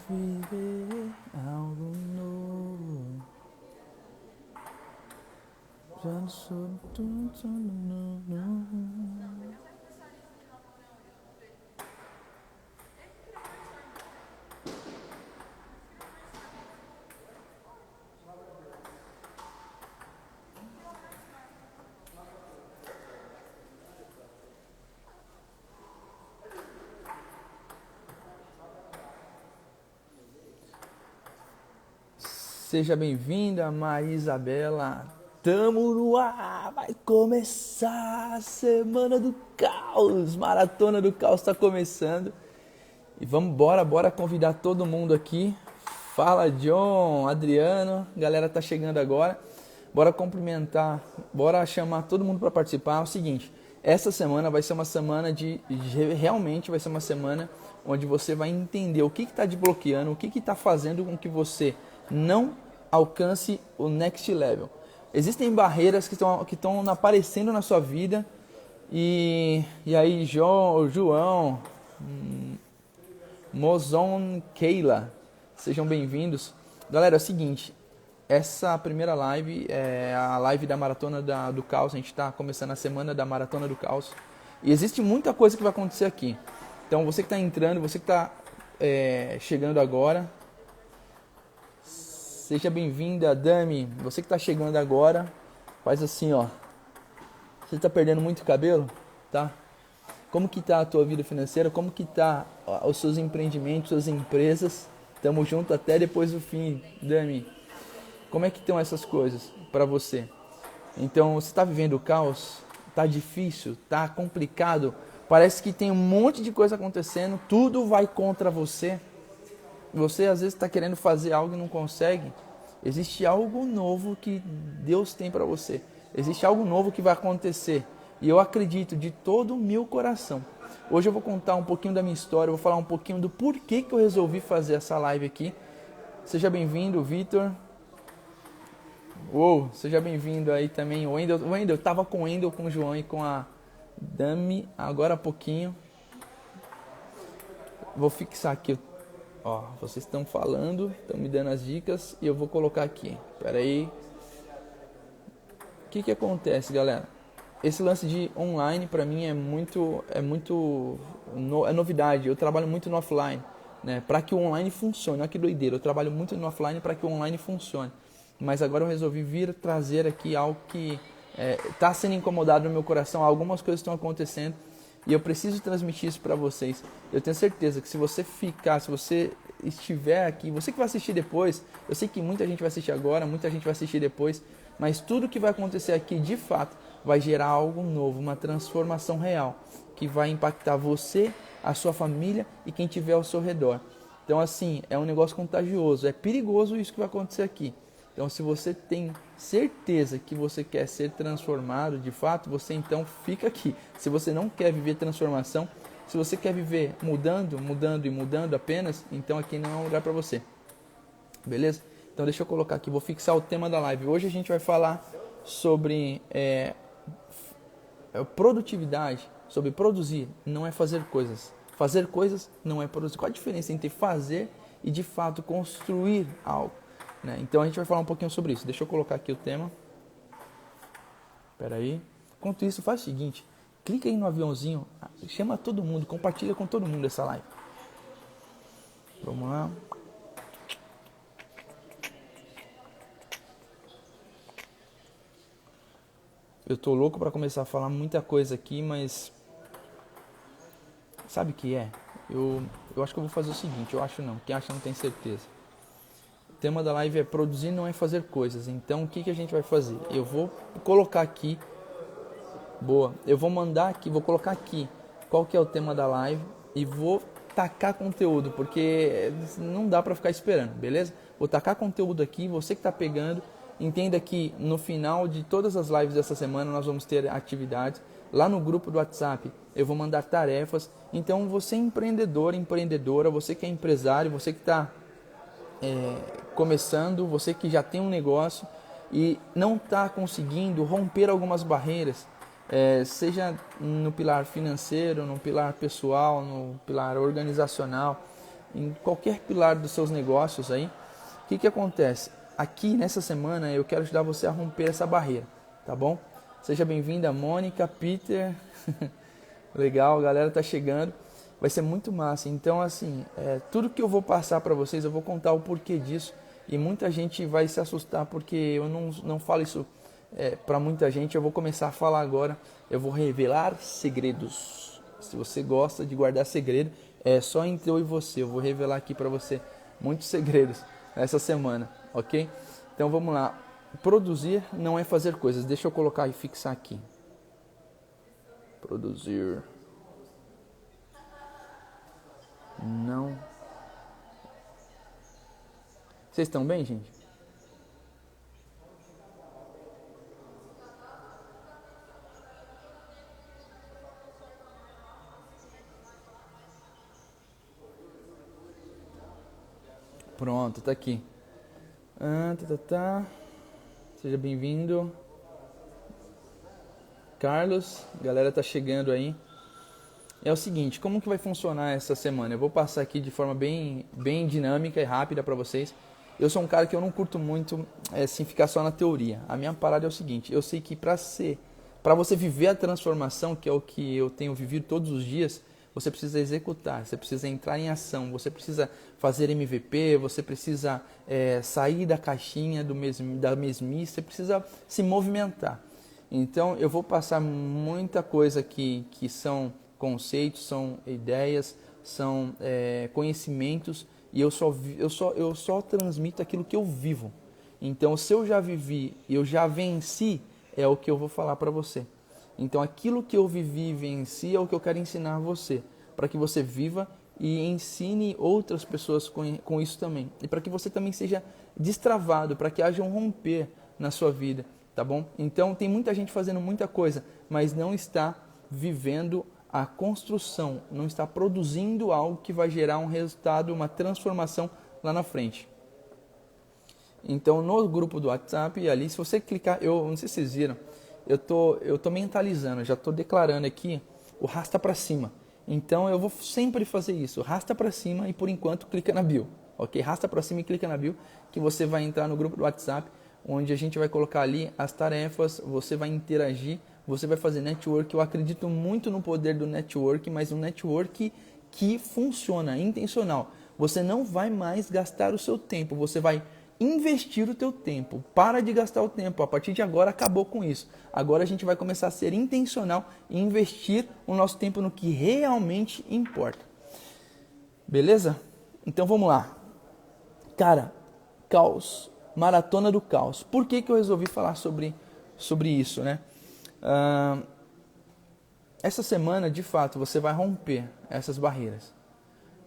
viver algo novo. Já não sou tudo novo. Seja bem-vinda, Maria Isabela. Tamo no ar, vai começar a Semana do Caos. Maratona do Caos tá começando. E vamos bora convidar todo mundo aqui. Fala, John, Adriano, galera tá chegando agora. Bora cumprimentar, bora chamar todo mundo para participar. É o seguinte, essa semana vai ser uma semana realmente vai ser uma semana onde você vai entender o que está te bloqueando, o que está fazendo com que você não alcance o next level. Existem barreiras que estão aparecendo na sua vida e aí João, Mozon, Keila, sejam bem-vindos. Galera, é o seguinte, essa primeira live é a live da Maratona do Caos. A gente está começando a semana da Maratona do Caos. E existe muita coisa que vai acontecer aqui. Então você que está entrando, você que está chegando agora, seja bem-vinda, Dami. Você que está chegando agora, faz assim, ó. Você está perdendo muito cabelo? Tá? Como que tá a tua vida financeira? Como que tá os seus empreendimentos, suas empresas? Tamo junto até depois do fim, Dami. Como é que estão essas coisas para você? Então, você está vivendo o caos? Tá difícil? Tá complicado? Parece que tem um monte de coisa acontecendo, tudo vai contra você. Você às vezes está querendo fazer algo e não consegue. Existe algo novo que Deus tem para você. Existe algo novo que vai acontecer. E eu acredito de todo o meu coração. Hoje eu vou contar um pouquinho da minha história, eu vou falar um pouquinho do porquê que eu resolvi fazer essa live aqui. Seja bem-vindo, Vitor. Uou, seja bem-vindo aí também. O Wendel, eu tava com o Wendel, com o João e com a Dami agora há pouquinho. Vou fixar aqui. Ó, vocês estão falando, estão me dando as dicas e eu vou colocar aqui. Pera aí. O que acontece, galera? Esse lance de online para mim é novidade. Eu trabalho muito no offline, né? Para que o online funcione. Olha que doideira. Eu trabalho muito no offline para que o online funcione. Mas agora eu resolvi vir trazer aqui algo que está sendo incomodado no meu coração. Algumas coisas estão acontecendo e eu preciso transmitir isso para vocês. Eu tenho certeza que se você estiver aqui, você que vai assistir depois, eu sei que muita gente vai assistir agora, muita gente vai assistir depois, mas tudo que vai acontecer aqui, de fato, vai gerar algo novo, uma transformação real, que vai impactar você, a sua família e quem estiver ao seu redor. Então, assim, é um negócio contagioso, é perigoso isso que vai acontecer aqui. Então, se você tem certeza que você quer ser transformado, de fato, você então fica aqui. Se você não quer viver transformação, se você quer viver mudando apenas, então aqui não é um lugar para você. Beleza? Então deixa eu colocar aqui, vou fixar o tema da live. Hoje a gente vai falar sobre produtividade, sobre produzir, não é fazer coisas. Fazer coisas não é produzir. Qual a diferença entre fazer e de fato construir algo? Né? Então a gente vai falar um pouquinho sobre isso. Deixa eu colocar aqui o tema. Espera aí. Enquanto isso, faz o seguinte. Clica aí no aviãozinho. Chama todo mundo. Compartilha com todo mundo essa live. Vamos lá. Eu tô louco para começar a falar muita coisa aqui, mas... Sabe o que é? Eu acho que eu vou fazer o seguinte. Eu acho não. Quem acha não tem certeza. O tema da live é produzir, não é fazer coisas. Então, o que a gente vai fazer? Eu vou colocar aqui. Boa. Eu vou mandar aqui, vou colocar aqui qual que é o tema da live e vou tacar conteúdo, porque não dá para ficar esperando, beleza? Vou tacar conteúdo aqui, você que está pegando, entenda que no final de todas as lives dessa semana nós vamos ter atividades. Lá no grupo do WhatsApp eu vou mandar tarefas. Então, você empreendedor, empreendedora, você que é empresário, você que está começando, você que já tem um negócio e não está conseguindo romper algumas barreiras, seja no pilar financeiro, no pilar pessoal, no pilar organizacional, em qualquer pilar dos seus negócios aí. O que acontece? Aqui nessa semana eu quero ajudar você a romper essa barreira, tá bom? Seja bem-vinda, Mônica, Peter. Legal, a galera tá chegando. Vai ser muito massa. Então, assim, tudo que eu vou passar para vocês, eu vou contar o porquê disso. E muita gente vai se assustar porque eu não falo isso para muita gente. Eu vou começar a falar agora. Eu vou revelar segredos. Se você gosta de guardar segredo, é só entre eu e você. Eu vou revelar aqui para você muitos segredos essa semana, ok? Então vamos lá. Produzir não é fazer coisas. Deixa eu colocar e fixar aqui. Produzir não. Vocês estão bem, gente? Pronto, tá aqui. Seja bem-vindo. Carlos, a galera tá chegando aí. É o seguinte, como que vai funcionar essa semana? Eu vou passar aqui de forma bem dinâmica e rápida para vocês. Eu sou um cara que eu não curto muito assim, ficar só na teoria. A minha parada é o seguinte, eu sei que para você viver a transformação, que é o que eu tenho vivido todos os dias, você precisa executar, você precisa entrar em ação, você precisa fazer MVP, você precisa sair da caixinha da mesmice, você precisa se movimentar. Então eu vou passar muita coisa aqui que são conceitos, são ideias, são conhecimentos e eu só transmito aquilo que eu vivo. Então se eu já vivi e eu já venci, é o que eu vou falar para você. Então aquilo que eu vivi e venci é o que eu quero ensinar a você, para que você viva e ensine outras pessoas com isso também. E para que você também seja destravado, para que haja um romper na sua vida, tá bom? Então tem muita gente fazendo muita coisa, mas não está vivendo a construção, não está produzindo algo que vai gerar um resultado, uma transformação lá na frente. Então no grupo do WhatsApp, ali se você clicar, eu não sei se vocês viram, eu tô mentalizando, já estou declarando aqui o rasta para cima. Então eu vou sempre fazer isso, rasta para cima e por enquanto clica na bio, ok? Rasta para cima e clica na bio que você vai entrar no grupo do WhatsApp, onde a gente vai colocar ali as tarefas, você vai interagir, você vai fazer network. Eu acredito muito no poder do network, mas um network que funciona, intencional. Você não vai mais gastar o seu tempo, você vai investir o teu tempo. Para de gastar o tempo. A partir de agora acabou com isso. Agora a gente vai começar a ser intencional e investir o nosso tempo no que realmente importa. Beleza? Então vamos lá. Cara, caos. Maratona do caos. Por que eu resolvi falar sobre isso, né? Essa semana, de fato, você vai romper essas barreiras.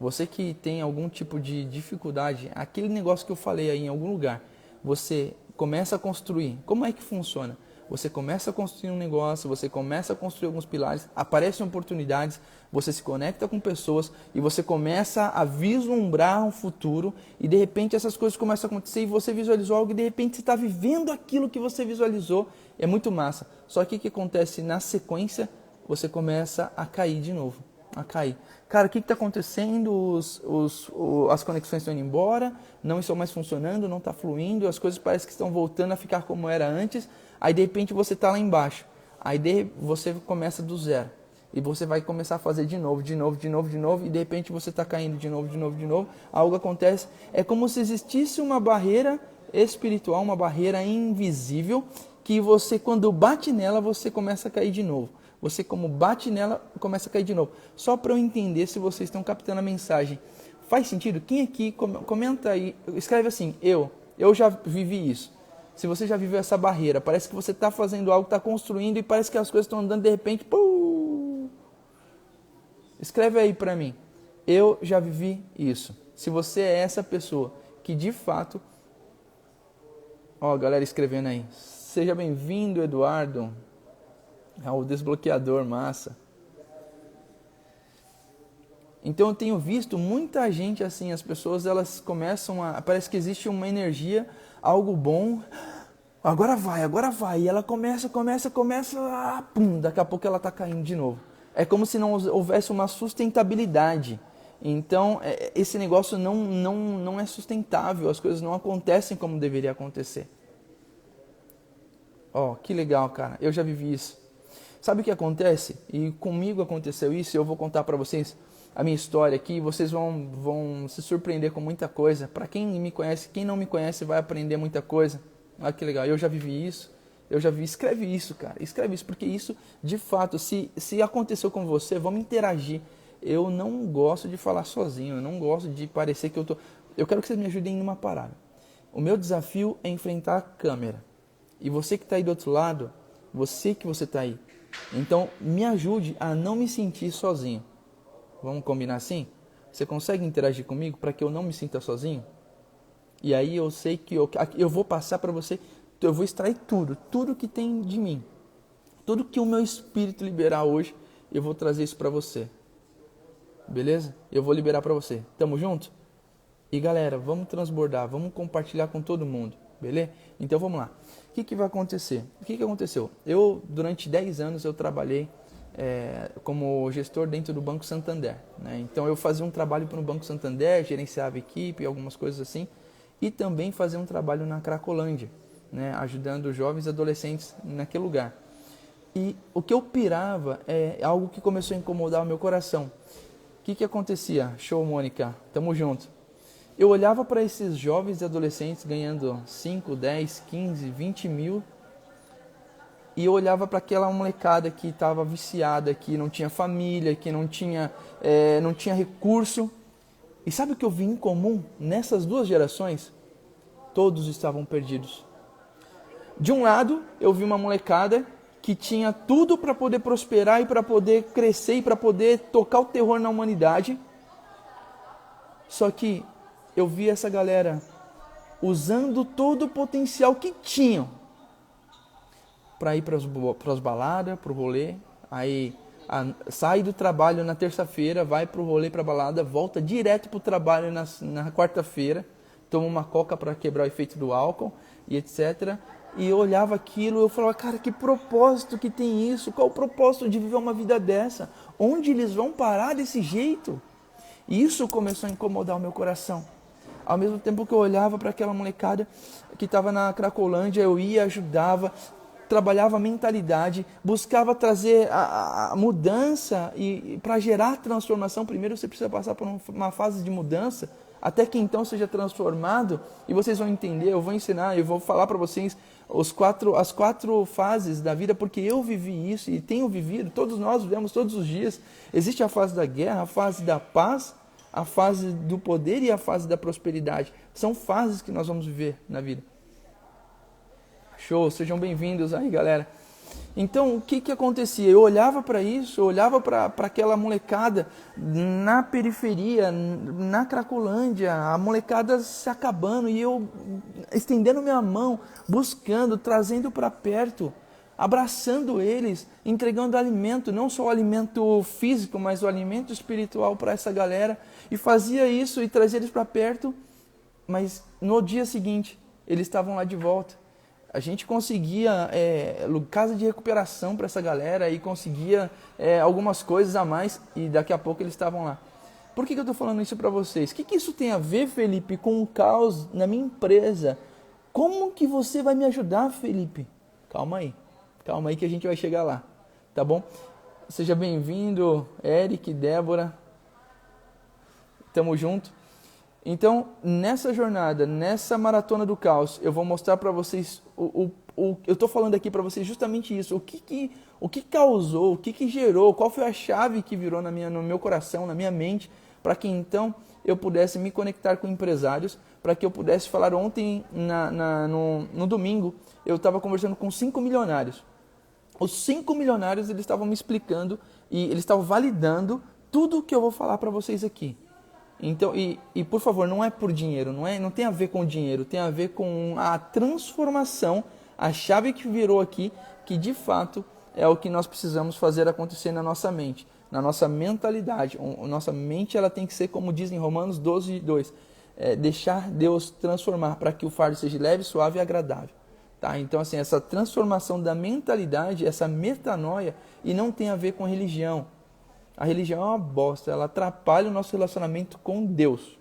Você que tem algum tipo de dificuldade, aquele negócio que eu falei aí em algum lugar, você começa a construir. Como é que funciona? Você começa a construir um negócio, você começa a construir alguns pilares, aparecem oportunidades, você se conecta com pessoas e você começa a vislumbrar um futuro e de repente essas coisas começam a acontecer e você visualizou algo e de repente você está vivendo aquilo que você visualizou. É muito massa. Só que o que acontece na sequência? Você começa a cair de novo. A cair. Cara, o que está acontecendo? As conexões estão indo embora, não estão mais funcionando, não está fluindo, as coisas parecem que estão voltando a ficar como era antes. Aí de repente você está lá embaixo. Aí você começa do zero. E você vai começar a fazer de novo. E de repente você está caindo de novo. Algo acontece. É como se existisse uma barreira espiritual, uma barreira invisível, que você, quando bate nela, você começa a cair de novo. Você, como bate nela, começa a cair de novo. Só para eu entender se vocês estão captando a mensagem. Faz sentido? Quem aqui, comenta aí, escreve assim, eu já vivi isso. Se você já viveu essa barreira, parece que você está fazendo algo, está construindo e parece que as coisas estão andando de repente. Escreve aí para mim. Eu já vivi isso. Se você é essa pessoa que de fato... Ó, a galera escrevendo aí. Seja bem-vindo, Eduardo. É o desbloqueador, massa. Então eu tenho visto muita gente assim, as pessoas elas começam a... Parece que existe uma energia, algo bom, agora vai. E ela começa, pum, daqui a pouco ela está caindo de novo. É como se não houvesse uma sustentabilidade. Então, esse negócio não é sustentável, as coisas não acontecem como deveria acontecer. Ó, que legal, cara, eu já vivi isso. Sabe o que acontece? E comigo aconteceu isso, eu vou contar para vocês a minha história aqui, e vocês vão se surpreender com muita coisa. Para quem me conhece, quem não me conhece vai aprender muita coisa. Olha que legal, eu já vivi isso, escreve isso, cara, escreve isso, porque isso, de fato, se aconteceu com você, vamos interagir. Eu não gosto de falar sozinho, eu não gosto de parecer que eu quero que vocês me ajudem numa parada. O meu desafio é enfrentar a câmera. E você que está aí do outro lado, você está aí. Então, me ajude a não me sentir sozinho. Vamos combinar assim? Você consegue interagir comigo para que eu não me sinta sozinho? E aí eu sei que eu vou passar para você, eu vou extrair tudo que tem de mim. Tudo que o meu espírito liberar hoje, eu vou trazer isso para você. Beleza? Eu vou liberar para você. Tamo junto? E galera, vamos transbordar, vamos compartilhar com todo mundo. Beleza? Então vamos lá. O que vai acontecer? O que aconteceu? Eu, durante 10 anos, eu trabalhei como gestor dentro do Banco Santander. Né? Então eu fazia um trabalho para o Banco Santander, gerenciava equipe, algumas coisas assim. E também fazia um trabalho na Cracolândia, né? Ajudando jovens e adolescentes naquele lugar. E o que eu pirava é algo que começou a incomodar o meu coração. O que acontecia? Show, Mônica, tamo junto. Eu olhava para esses jovens e adolescentes ganhando 5, 10, 15, 20 mil e eu olhava para aquela molecada que estava viciada, que não tinha família, que não tinha recurso. E sabe o que eu vi em comum nessas duas gerações? Todos estavam perdidos. De um lado, eu vi uma molecada que tinha tudo para poder prosperar e para poder crescer e para poder tocar o terror na humanidade. Só que eu vi essa galera usando todo o potencial que tinham para ir para as baladas, para o rolê. Aí sai do trabalho na terça-feira, vai para o rolê, para a balada, volta direto para o trabalho na quarta-feira, toma uma coca para quebrar o efeito do álcool e etc. E eu olhava aquilo e eu falava, cara, que propósito que tem isso? Qual o propósito de viver uma vida dessa? Onde eles vão parar desse jeito? E isso começou a incomodar o meu coração. Ao mesmo tempo que eu olhava para aquela molecada que estava na Cracolândia, eu ia, ajudava, trabalhava a mentalidade, buscava trazer a mudança e para gerar transformação, primeiro você precisa passar por uma fase de mudança, até que então seja transformado, e vocês vão entender, eu vou ensinar, eu vou falar para vocês as quatro fases da vida, porque eu vivi isso e tenho vivido, todos nós vivemos todos os dias. Existe a fase da guerra, a fase da paz, a fase do poder e a fase da prosperidade. São fases que nós vamos viver na vida. Show, sejam bem-vindos aí, galera. Então, o que acontecia? Eu olhava para isso, eu olhava para aquela molecada na periferia, na Cracolândia, a molecada se acabando e eu estendendo minha mão, buscando, trazendo para perto, abraçando eles, entregando alimento, não só o alimento físico, mas o alimento espiritual para essa galera. E fazia isso e trazia eles para perto, mas no dia seguinte eles estavam lá de volta. A gente conseguia casa de recuperação para essa galera e conseguia algumas coisas a mais e daqui a pouco eles estavam lá. Por que eu estou falando isso para vocês? O que isso tem a ver, Felipe, com o caos na minha empresa? Como que você vai me ajudar, Felipe? Calma aí que a gente vai chegar lá, tá bom? Seja bem-vindo, Eric, Débora, tamo junto. Então, nessa jornada, nessa maratona do caos, eu vou mostrar para vocês, eu estou falando aqui para vocês justamente isso, o que causou, o que gerou, qual foi a chave que virou no meu coração, na minha mente, para que então eu pudesse me conectar com empresários, para que eu pudesse falar ontem, no domingo, eu estava conversando com 5 milionários. Os 5 milionários, eles estavam me explicando e eles estavam validando tudo o que eu vou falar para vocês aqui. Então, e por favor, não é por dinheiro, não tem a ver com dinheiro, tem a ver com a transformação, a chave que virou aqui, que de fato é o que nós precisamos fazer acontecer na nossa mente, na nossa mentalidade. Nossa mente ela tem que ser, como diz em Romanos 12:2, deixar Deus transformar para que o fardo seja leve, suave e agradável. Tá? Então, assim, essa transformação da mentalidade, essa metanoia, e não tem a ver com religião. A religião é uma bosta, ela atrapalha o nosso relacionamento com Deus,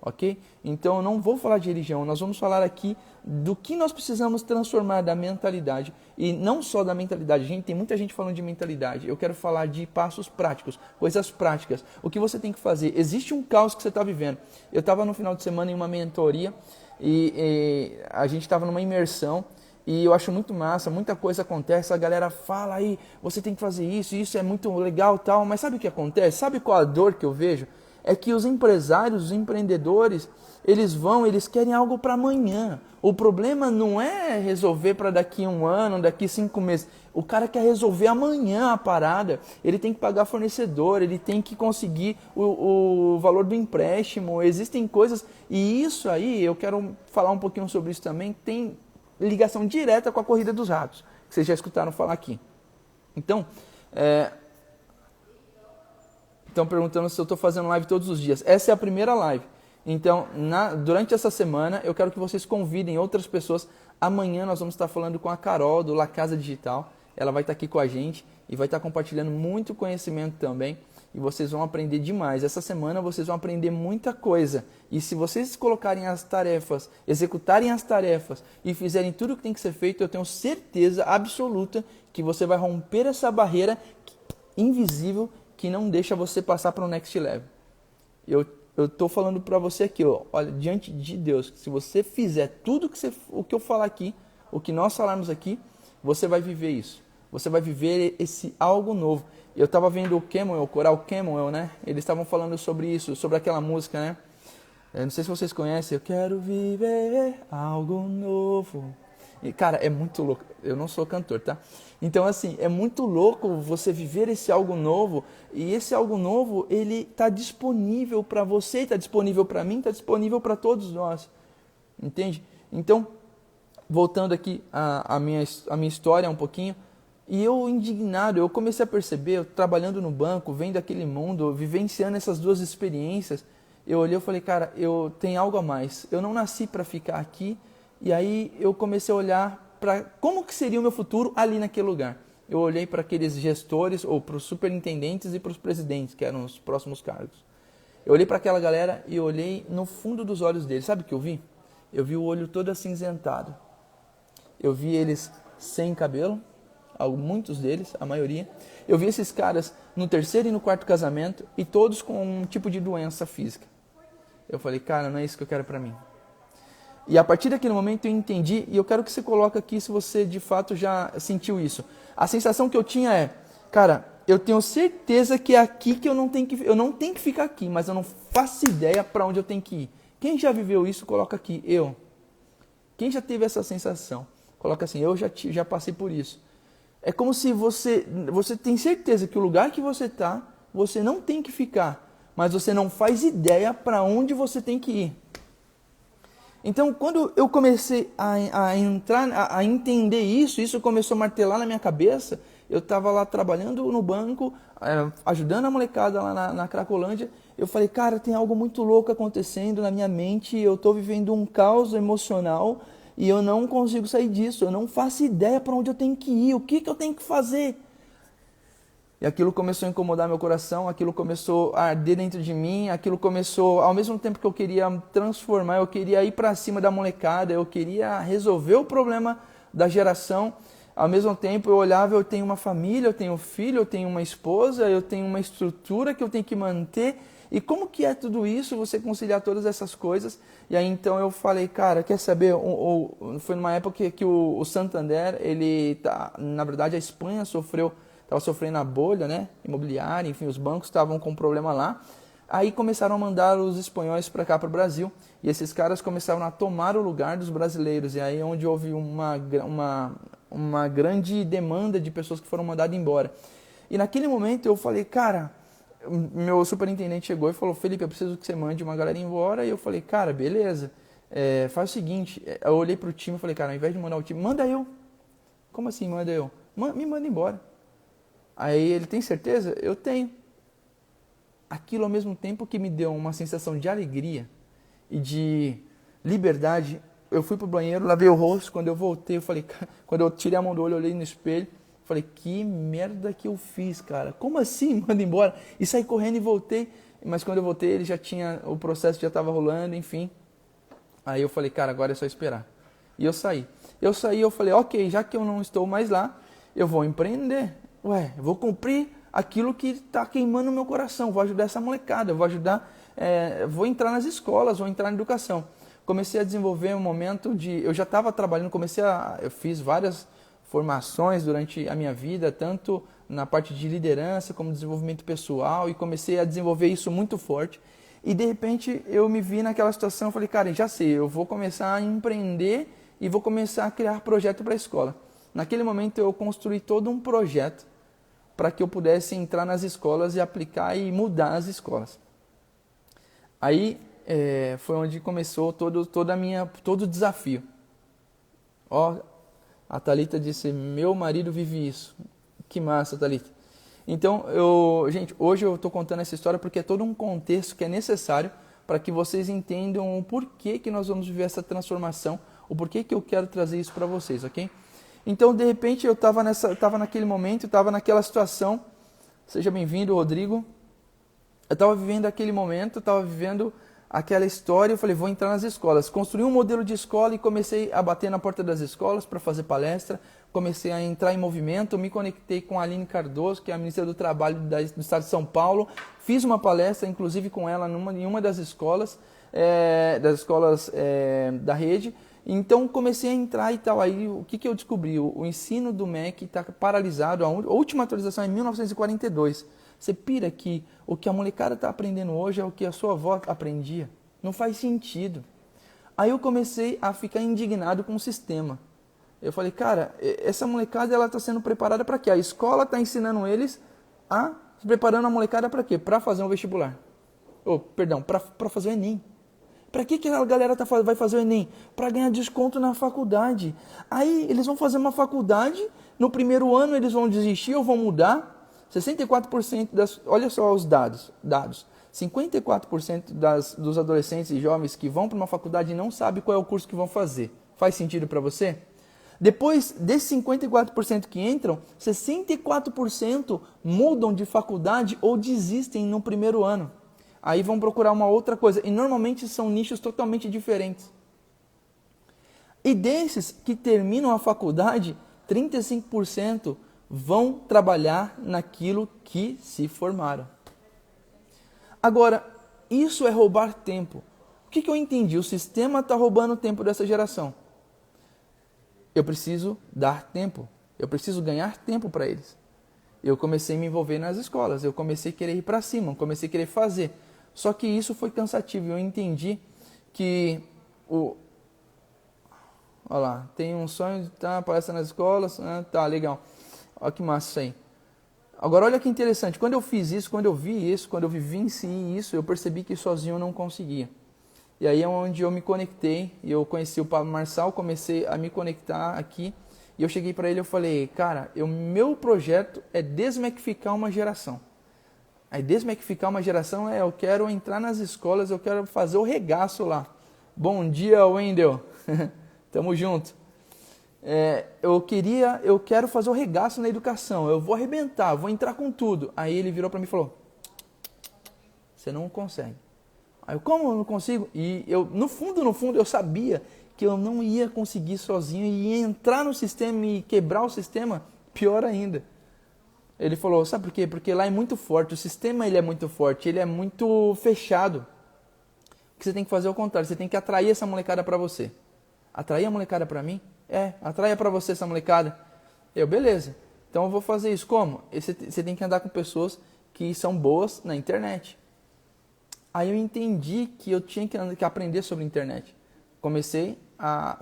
ok? Então eu não vou falar de religião, nós vamos falar aqui do que nós precisamos transformar da mentalidade. E não só da mentalidade, gente, tem muita gente falando de mentalidade. Eu quero falar de passos práticos, coisas práticas. O que você tem que fazer? Existe um caos que você está vivendo. Eu estava no final de semana em uma mentoria e a gente estava numa imersão. E eu acho muito massa, muita coisa acontece, a galera fala aí, você tem que fazer isso, isso é muito legal e tal, mas sabe o que acontece? Sabe qual a dor que eu vejo? É que os empresários, os empreendedores, eles querem algo para amanhã. O problema não é resolver para daqui 1 ano, daqui 5 meses. O cara quer resolver amanhã a parada. Ele tem que pagar fornecedor, ele tem que conseguir o valor do empréstimo. Existem coisas, e isso aí, eu quero falar um pouquinho sobre isso também, tem ligação direta com a corrida dos ratos, que vocês já escutaram falar aqui. Então, estão perguntando se eu estou fazendo live todos os dias. Essa é a primeira live. Então, durante essa semana, eu quero que vocês convidem outras pessoas. Amanhã nós vamos estar falando com a Carol, do La Casa Digital. Ela vai estar aqui com a gente e vai estar compartilhando muito conhecimento também. E vocês vão aprender demais. Essa semana vocês vão aprender muita coisa. E se vocês colocarem as tarefas, executarem as tarefas e fizerem tudo o que tem que ser feito, eu tenho certeza absoluta que você vai romper essa barreira invisível que não deixa você passar para o next level. Eu estou falando para você aqui, ó, olha, diante de Deus, se você fizer tudo o que eu falar aqui, o que nós falarmos aqui, você vai viver isso. Você vai viver esse algo novo. Eu estava vendo o coral Camel, né? Eles estavam falando sobre isso, sobre aquela música, né? Eu não sei se vocês conhecem. Eu quero viver algo novo. E, cara, é muito louco. Eu não sou cantor, tá? Então, assim, é muito louco você viver esse algo novo. E esse algo novo, ele está disponível para você, está disponível para mim, está disponível para todos nós. Entende? Então, voltando aqui à minha história um pouquinho. E eu indignado, eu comecei a perceber, eu trabalhando no banco, vendo aquele mundo, vivenciando essas duas experiências, eu olhei e falei, cara, eu tenho algo a mais. Eu não nasci para ficar aqui. E aí eu comecei a olhar para como que seria o meu futuro ali naquele lugar. Eu olhei para aqueles gestores, ou para os superintendentes e para os presidentes, que eram os próximos cargos. Eu olhei para aquela galera e olhei no fundo dos olhos deles. Sabe o que eu vi? Eu vi o olho todo acinzentado. Eu vi eles sem cabelo. Muitos deles, a maioria. Eu vi esses caras no 3º e no 4º casamento e todos com um tipo de doença física. Eu falei, cara, não é isso que eu quero pra mim. E a partir daquele momento eu entendi, e eu quero que você coloque aqui se você de fato já sentiu isso. A sensação que eu tinha é, cara, eu tenho certeza que é aqui que eu não tenho que ficar aqui, mas eu não faço ideia para onde eu tenho que ir. Quem já viveu isso, coloca aqui, eu. Quem já teve essa sensação? Coloca assim, eu já passei por isso. É como se você tem certeza que o lugar que você está, você não tem que ficar, mas você não faz ideia para onde você tem que ir. Então, quando eu comecei a entender isso começou a martelar na minha cabeça. Eu estava lá trabalhando no banco, ajudando a molecada lá na Cracolândia. Eu falei, cara, tem algo muito louco acontecendo na minha mente, eu estou vivendo um caos emocional, e eu não consigo sair disso, eu não faço ideia para onde eu tenho que ir, o que eu tenho que fazer. E aquilo começou a incomodar meu coração, aquilo começou a arder dentro de mim, aquilo começou, ao mesmo tempo que eu queria transformar, eu queria ir para cima da molecada, eu queria resolver o problema da geração. Ao mesmo tempo eu olhava, eu tenho uma família, eu tenho um filho, eu tenho uma esposa, eu tenho uma estrutura que eu tenho que manter. E como que é tudo isso, você conciliar todas essas coisas? E aí então eu falei, cara, quer saber? Foi numa época que o Santander, na verdade a Espanha estava sofrendo a bolha, né, imobiliária, enfim, os bancos estavam com problema lá. Aí começaram a mandar os espanhóis para cá, para o Brasil, e esses caras começaram a tomar o lugar dos brasileiros. E aí é onde houve uma grande demanda de pessoas que foram mandadas embora. E naquele momento eu falei, cara, meu superintendente chegou e falou, Felipe, eu preciso que você mande uma galera embora. E eu falei, cara, beleza, faz o seguinte. Eu olhei pro time e falei, cara, ao invés de mandar o time, manda eu. Como assim manda eu? Me manda embora. Aí ele, tem certeza? Eu tenho. Aquilo ao mesmo tempo que me deu uma sensação de alegria e de liberdade. Eu fui pro banheiro, lavei o rosto, quando eu voltei, eu falei, quando eu tirei a mão do olho, eu olhei no espelho, Falei, que merda que eu fiz, cara. Como assim, manda embora? E saí correndo e voltei. Mas quando eu voltei, ele já tinha, o processo já estava rolando, enfim. Aí eu falei, cara, agora é só esperar. E eu saí. Eu falei, ok, já que eu não estou mais lá, eu vou empreender. Ué, eu vou cumprir aquilo que está queimando o meu coração. Vou ajudar essa molecada, vou ajudar, vou entrar nas escolas, vou entrar na educação. Comecei a desenvolver um momento de... Eu já estava trabalhando, eu fiz várias formações durante a minha vida, tanto na parte de liderança como desenvolvimento pessoal, e comecei a desenvolver isso muito forte. E de repente eu me vi naquela situação, eu falei, cara, já sei, eu vou começar a empreender e vou começar a criar projeto para a escola. Naquele momento eu construí todo um projeto para que eu pudesse entrar nas escolas e aplicar e mudar as escolas. Aí foi onde começou todo o desafio. Ó, a Thalita disse, meu marido vive isso. Que massa, Thalita. Então, gente, hoje eu estou contando essa história porque é todo um contexto que é necessário para que vocês entendam o porquê que nós vamos viver essa transformação, o porquê que eu quero trazer isso para vocês, ok? Então, de repente, eu estava naquele momento, estava naquela situação. Seja bem-vindo, Rodrigo. Eu estava vivendo aquele momento, estava vivendo aquela história. Eu falei, vou entrar nas escolas. Construí um modelo de escola e comecei a bater na porta das escolas para fazer palestra. Comecei a entrar em movimento, me conectei com a Aline Cardoso, que é a ministra do Trabalho do Estado de São Paulo. Fiz uma palestra, inclusive com ela, em uma das escolas da rede. Então comecei a entrar e tal. Aí o que eu descobri? O ensino do MEC está paralisado. A última atualização é em 1942. Você pira que o que a molecada está aprendendo hoje é o que a sua avó aprendia. Não faz sentido. Aí eu comecei a ficar indignado com o sistema. Eu falei, cara, essa molecada ela está sendo preparada para quê? A escola está ensinando eles preparando a molecada para quê? Para fazer um vestibular. Para fazer o Enem. Para que a galera vai fazer o Enem? Para ganhar desconto na faculdade. Aí eles vão fazer uma faculdade, no primeiro ano eles vão desistir ou vão mudar. 64% olha só os dados. 54% dos adolescentes e jovens que vão para uma faculdade não sabem qual é o curso que vão fazer. Faz sentido para você? Depois desses 54% que entram, 64% mudam de faculdade ou desistem no primeiro ano. Aí vão procurar uma outra coisa. E normalmente são nichos totalmente diferentes. E desses que terminam a faculdade, 35% vão trabalhar naquilo que se formaram. Agora, isso é roubar tempo. O que eu entendi? O sistema está roubando o tempo dessa geração. Eu preciso dar tempo. Eu preciso ganhar tempo para eles. Eu comecei a me envolver nas escolas. Eu comecei a querer ir para cima. Comecei a querer fazer. Só que isso foi cansativo. Eu entendi que olha lá, tem um sonho de estar palestra nas escolas. Tá, legal. Olha que massa isso aí. Agora, olha que interessante. Quando eu fiz isso, quando eu vi isso, quando eu vivenciei isso, eu percebi que sozinho eu não conseguia. E aí é onde eu me conectei. Eu conheci o Pablo Marçal, comecei a me conectar aqui. E eu cheguei para ele e falei, cara, meu projeto é desmequificar uma geração. Aí desmequificar uma geração eu quero entrar nas escolas, eu quero fazer o regaço lá. Bom dia, Wendel. Tamo junto. Eu quero fazer o regaço na educação. Eu vou arrebentar, vou entrar com tudo. Aí ele virou para mim e falou, você não consegue. Aí eu, como eu não consigo? E eu, no fundo, eu sabia que eu não ia conseguir sozinho e ia entrar no sistema e quebrar o sistema, pior ainda. Ele falou, sabe por quê? Porque lá é muito forte, o sistema ele é muito forte, ele é muito fechado. O que você tem que fazer é o contrário, você tem que atrair essa molecada para você. Atrair a molecada para mim? Atraia para você essa molecada. Beleza, então eu vou fazer isso. Como? Você tem que andar com pessoas que são boas na internet. Aí eu entendi que eu tinha que aprender sobre a internet.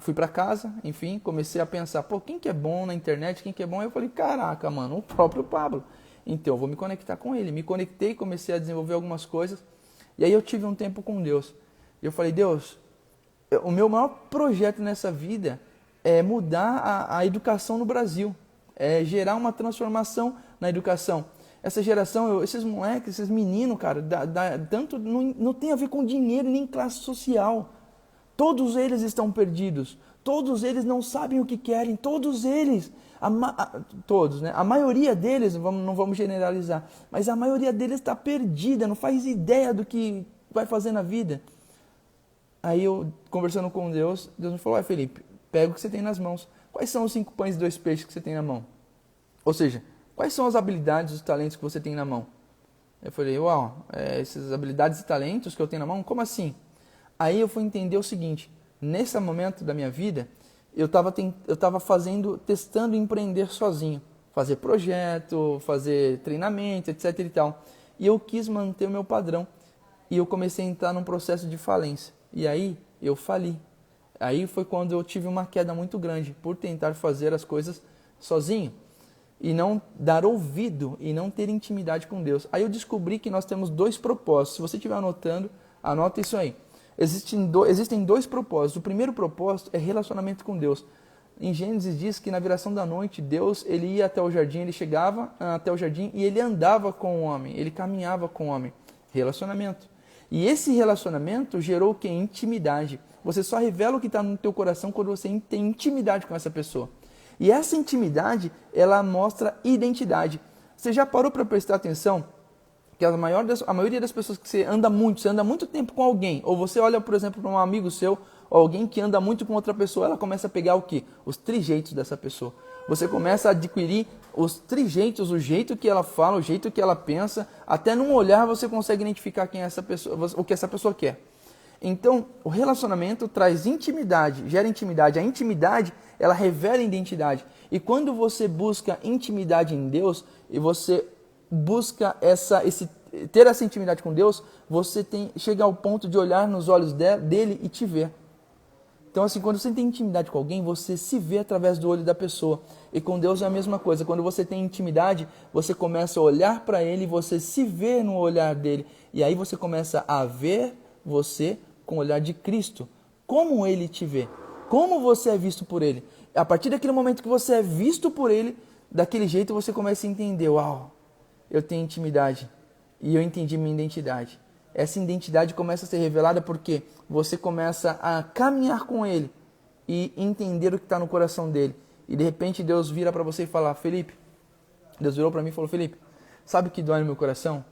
Fui para casa, enfim, comecei a pensar, quem que é bom na internet, quem que é bom? Aí eu falei, caraca, mano, o próprio Pablo. Então eu vou me conectar com ele. Me conectei, comecei a desenvolver algumas coisas. E aí eu tive um tempo com Deus. E eu falei, Deus, o meu maior projeto nessa vida é mudar a educação no Brasil. É gerar uma transformação na educação. Essa geração, esses moleques, esses meninos, cara, tanto não tem a ver com dinheiro nem classe social. Todos eles estão perdidos. Todos eles não sabem o que querem, todos eles, todos, né? A maioria deles, não vamos generalizar, mas a maioria deles está perdida, não faz ideia do que vai fazer na vida. Aí eu, conversando com Deus, Deus me falou, Felipe, pega o que você tem nas mãos. Quais são os 5 pães e 2 peixes que você tem na mão? Ou seja, quais são as habilidades, os talentos que você tem na mão? Eu falei, uau, essas habilidades e talentos que eu tenho na mão, como assim? Aí eu fui entender o seguinte, nesse momento da minha vida, eu estava testando empreender sozinho, fazer projeto, fazer treinamento, etc e tal. E eu quis manter o meu padrão. E eu comecei a entrar num processo de falência. E aí eu fali. Aí foi quando eu tive uma queda muito grande por tentar fazer as coisas sozinho e não dar ouvido e não ter intimidade com Deus. Aí eu descobri que nós temos 2 propósitos. Se você estiver anotando, anota isso aí. Existem 2 propósitos. O primeiro propósito é relacionamento com Deus. Em Gênesis diz que na viração da noite, Deus ele ia até o jardim, ele chegava até o jardim e ele andava com o homem, ele caminhava com o homem. Relacionamento. E esse relacionamento gerou o que? Intimidade. Você só revela o que está no teu coração quando você tem intimidade com essa pessoa. E essa intimidade, ela mostra identidade. Você já parou para prestar atenção que a maioria das pessoas que você anda muito tempo com alguém, ou você olha, por exemplo, para um amigo seu, ou alguém que anda muito com outra pessoa, ela começa a pegar o quê? Os trejeitos dessa pessoa. Você começa a adquirir os trejeitos, o jeito que ela fala, o jeito que ela pensa, até num olhar você consegue identificar quem é essa pessoa, o que essa pessoa quer. Então, o relacionamento traz intimidade, gera intimidade. A intimidade, ela revela identidade. E quando você busca intimidade em Deus, e você busca ter essa intimidade com Deus, você chega ao ponto de olhar nos olhos dele e te ver. Então, assim, quando você tem intimidade com alguém, você se vê através do olho da pessoa. E com Deus é a mesma coisa. Quando você tem intimidade, você começa a olhar para Ele e você se vê no olhar dele. E aí você começa a ver você com o olhar de Cristo. Como Ele te vê. Como você é visto por Ele. A partir daquele momento que você é visto por Ele, daquele jeito você começa a entender. Uau, eu tenho intimidade. E eu entendi minha identidade. Essa identidade começa a ser revelada porque você começa a caminhar com Ele e entender o que está no coração dele. E de repente Deus vira para você e fala, Felipe, Deus virou para mim e falou, Felipe, sabe o que dói no meu coração?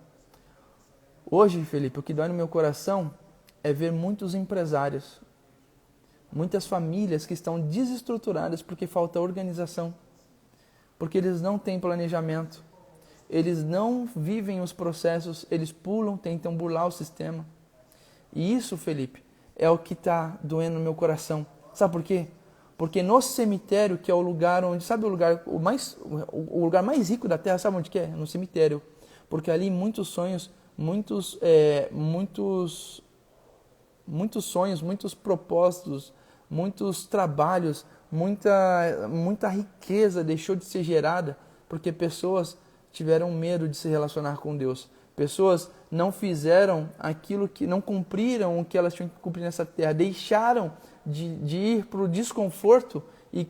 Hoje, Felipe, o que dói no meu coração é ver muitos empresários, muitas famílias que estão desestruturadas porque falta organização, porque eles não têm planejamento. Eles não vivem os processos, eles pulam, tentam burlar o sistema. E isso, Felipe, é o que está doendo no meu coração. Sabe por quê? Porque no cemitério, que é o lugar onde... Sabe o lugar mais rico da terra, sabe onde que é? No cemitério. Porque ali muitos sonhos, muitos sonhos, muitos propósitos, muitos trabalhos, muita riqueza deixou de ser gerada, porque pessoas tiveram medo de se relacionar com Deus. Pessoas não fizeram aquilo que, não cumpriram o que elas tinham que cumprir nessa terra, deixaram de ir para o desconforto e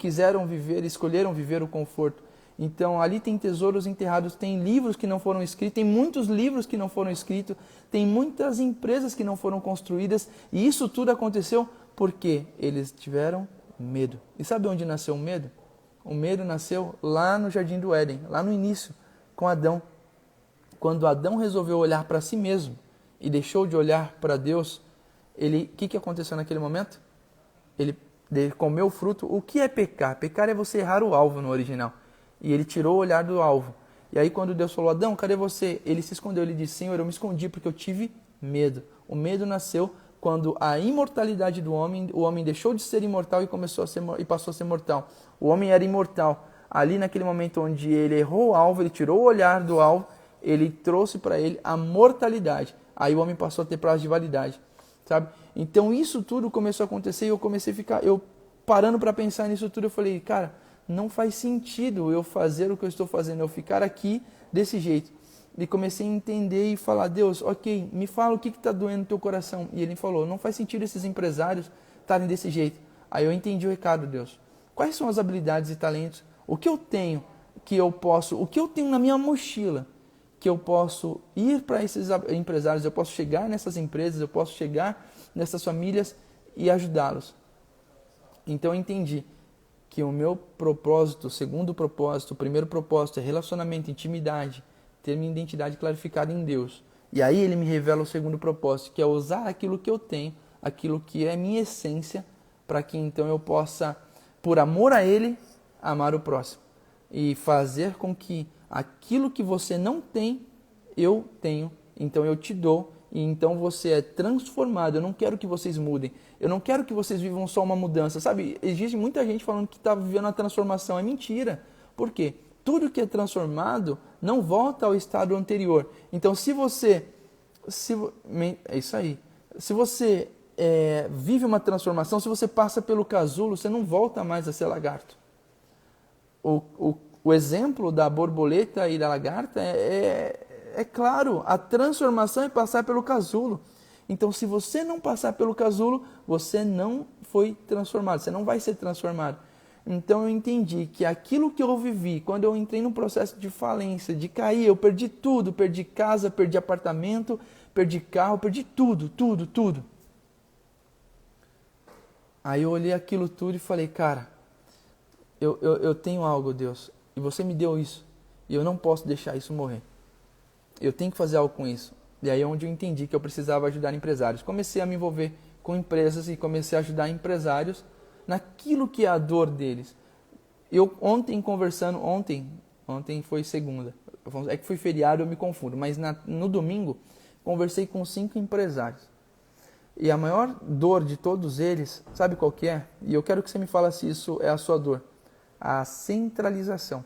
escolheram viver o conforto. Então ali tem tesouros enterrados, tem livros que não foram escritos, tem muitos livros que não foram escritos, tem muitas empresas que não foram construídas, e isso tudo aconteceu porque eles tiveram medo. E sabe onde nasceu o medo? O medo nasceu lá no Jardim do Éden, lá no início, com Adão. Quando Adão resolveu olhar para si mesmo e deixou de olhar para Deus, o que aconteceu naquele momento? Ele comeu o fruto. O que é pecar? Pecar é você errar o alvo no original. E ele tirou o olhar do alvo. E aí quando Deus falou, Adão, cadê você? Ele se escondeu, ele disse, Senhor, eu me escondi porque eu tive medo. O medo nasceu quando a imortalidade do homem, o homem deixou de ser imortal e passou a ser mortal. O homem era imortal. Ali naquele momento onde ele errou o alvo, ele tirou o olhar do alvo, ele trouxe para ele a mortalidade. Aí o homem passou a ter prazo de validade, sabe? Então isso tudo começou a acontecer e eu comecei a ficar, parando para pensar nisso tudo, eu falei, cara, não faz sentido eu fazer o que eu estou fazendo, eu ficar aqui desse jeito. E comecei a entender e falar, Deus, ok, me fala o que está doendo no teu coração. E ele falou, não faz sentido esses empresários estarem desse jeito. Aí eu entendi o recado, Deus. Quais são as habilidades e talentos? O que eu tenho o que eu tenho na minha mochila, que eu posso ir para esses empresários, eu posso chegar nessas empresas, eu posso chegar nessas famílias e ajudá-los. Então eu entendi que o meu propósito, o segundo propósito, o primeiro propósito é relacionamento, intimidade, ter minha identidade clarificada em Deus. E aí ele me revela o segundo propósito, que é usar aquilo que eu tenho, aquilo que é minha essência, para que então eu possa, por amor a Ele, amar o próximo. E fazer com que aquilo que você não tem, eu tenho, então eu te dou, e então você é transformado. Eu não quero que vocês mudem, eu não quero que vocês vivam só uma mudança. Sabe, existe muita gente falando que está vivendo a transformação, é mentira. Por quê? Tudo que é transformado não volta ao estado anterior. Então é isso aí. Se você vive uma transformação, se você passa pelo casulo, você não volta mais a ser lagarto. O exemplo da borboleta e da lagarta é claro, a transformação é passar pelo casulo. Então, se você não passar pelo casulo, você não foi transformado, você não vai ser transformado. Então, eu entendi que aquilo que eu vivi, quando eu entrei num processo de falência, de cair, eu perdi tudo, perdi casa, perdi apartamento, perdi carro, perdi tudo, tudo, tudo. Aí eu olhei aquilo tudo e falei, cara, eu tenho algo, Deus, e você me deu isso, e eu não posso deixar isso morrer. Eu tenho que fazer algo com isso. E aí é onde eu entendi que eu precisava ajudar empresários. Comecei a me envolver com empresas e comecei a ajudar empresários naquilo que é a dor deles. Eu ontem foi segunda, é que foi feriado, eu me confundo, mas no domingo conversei com 5 empresários. E a maior dor de todos eles, sabe qual que é? E eu quero que você me fale se isso é a sua dor. A centralização.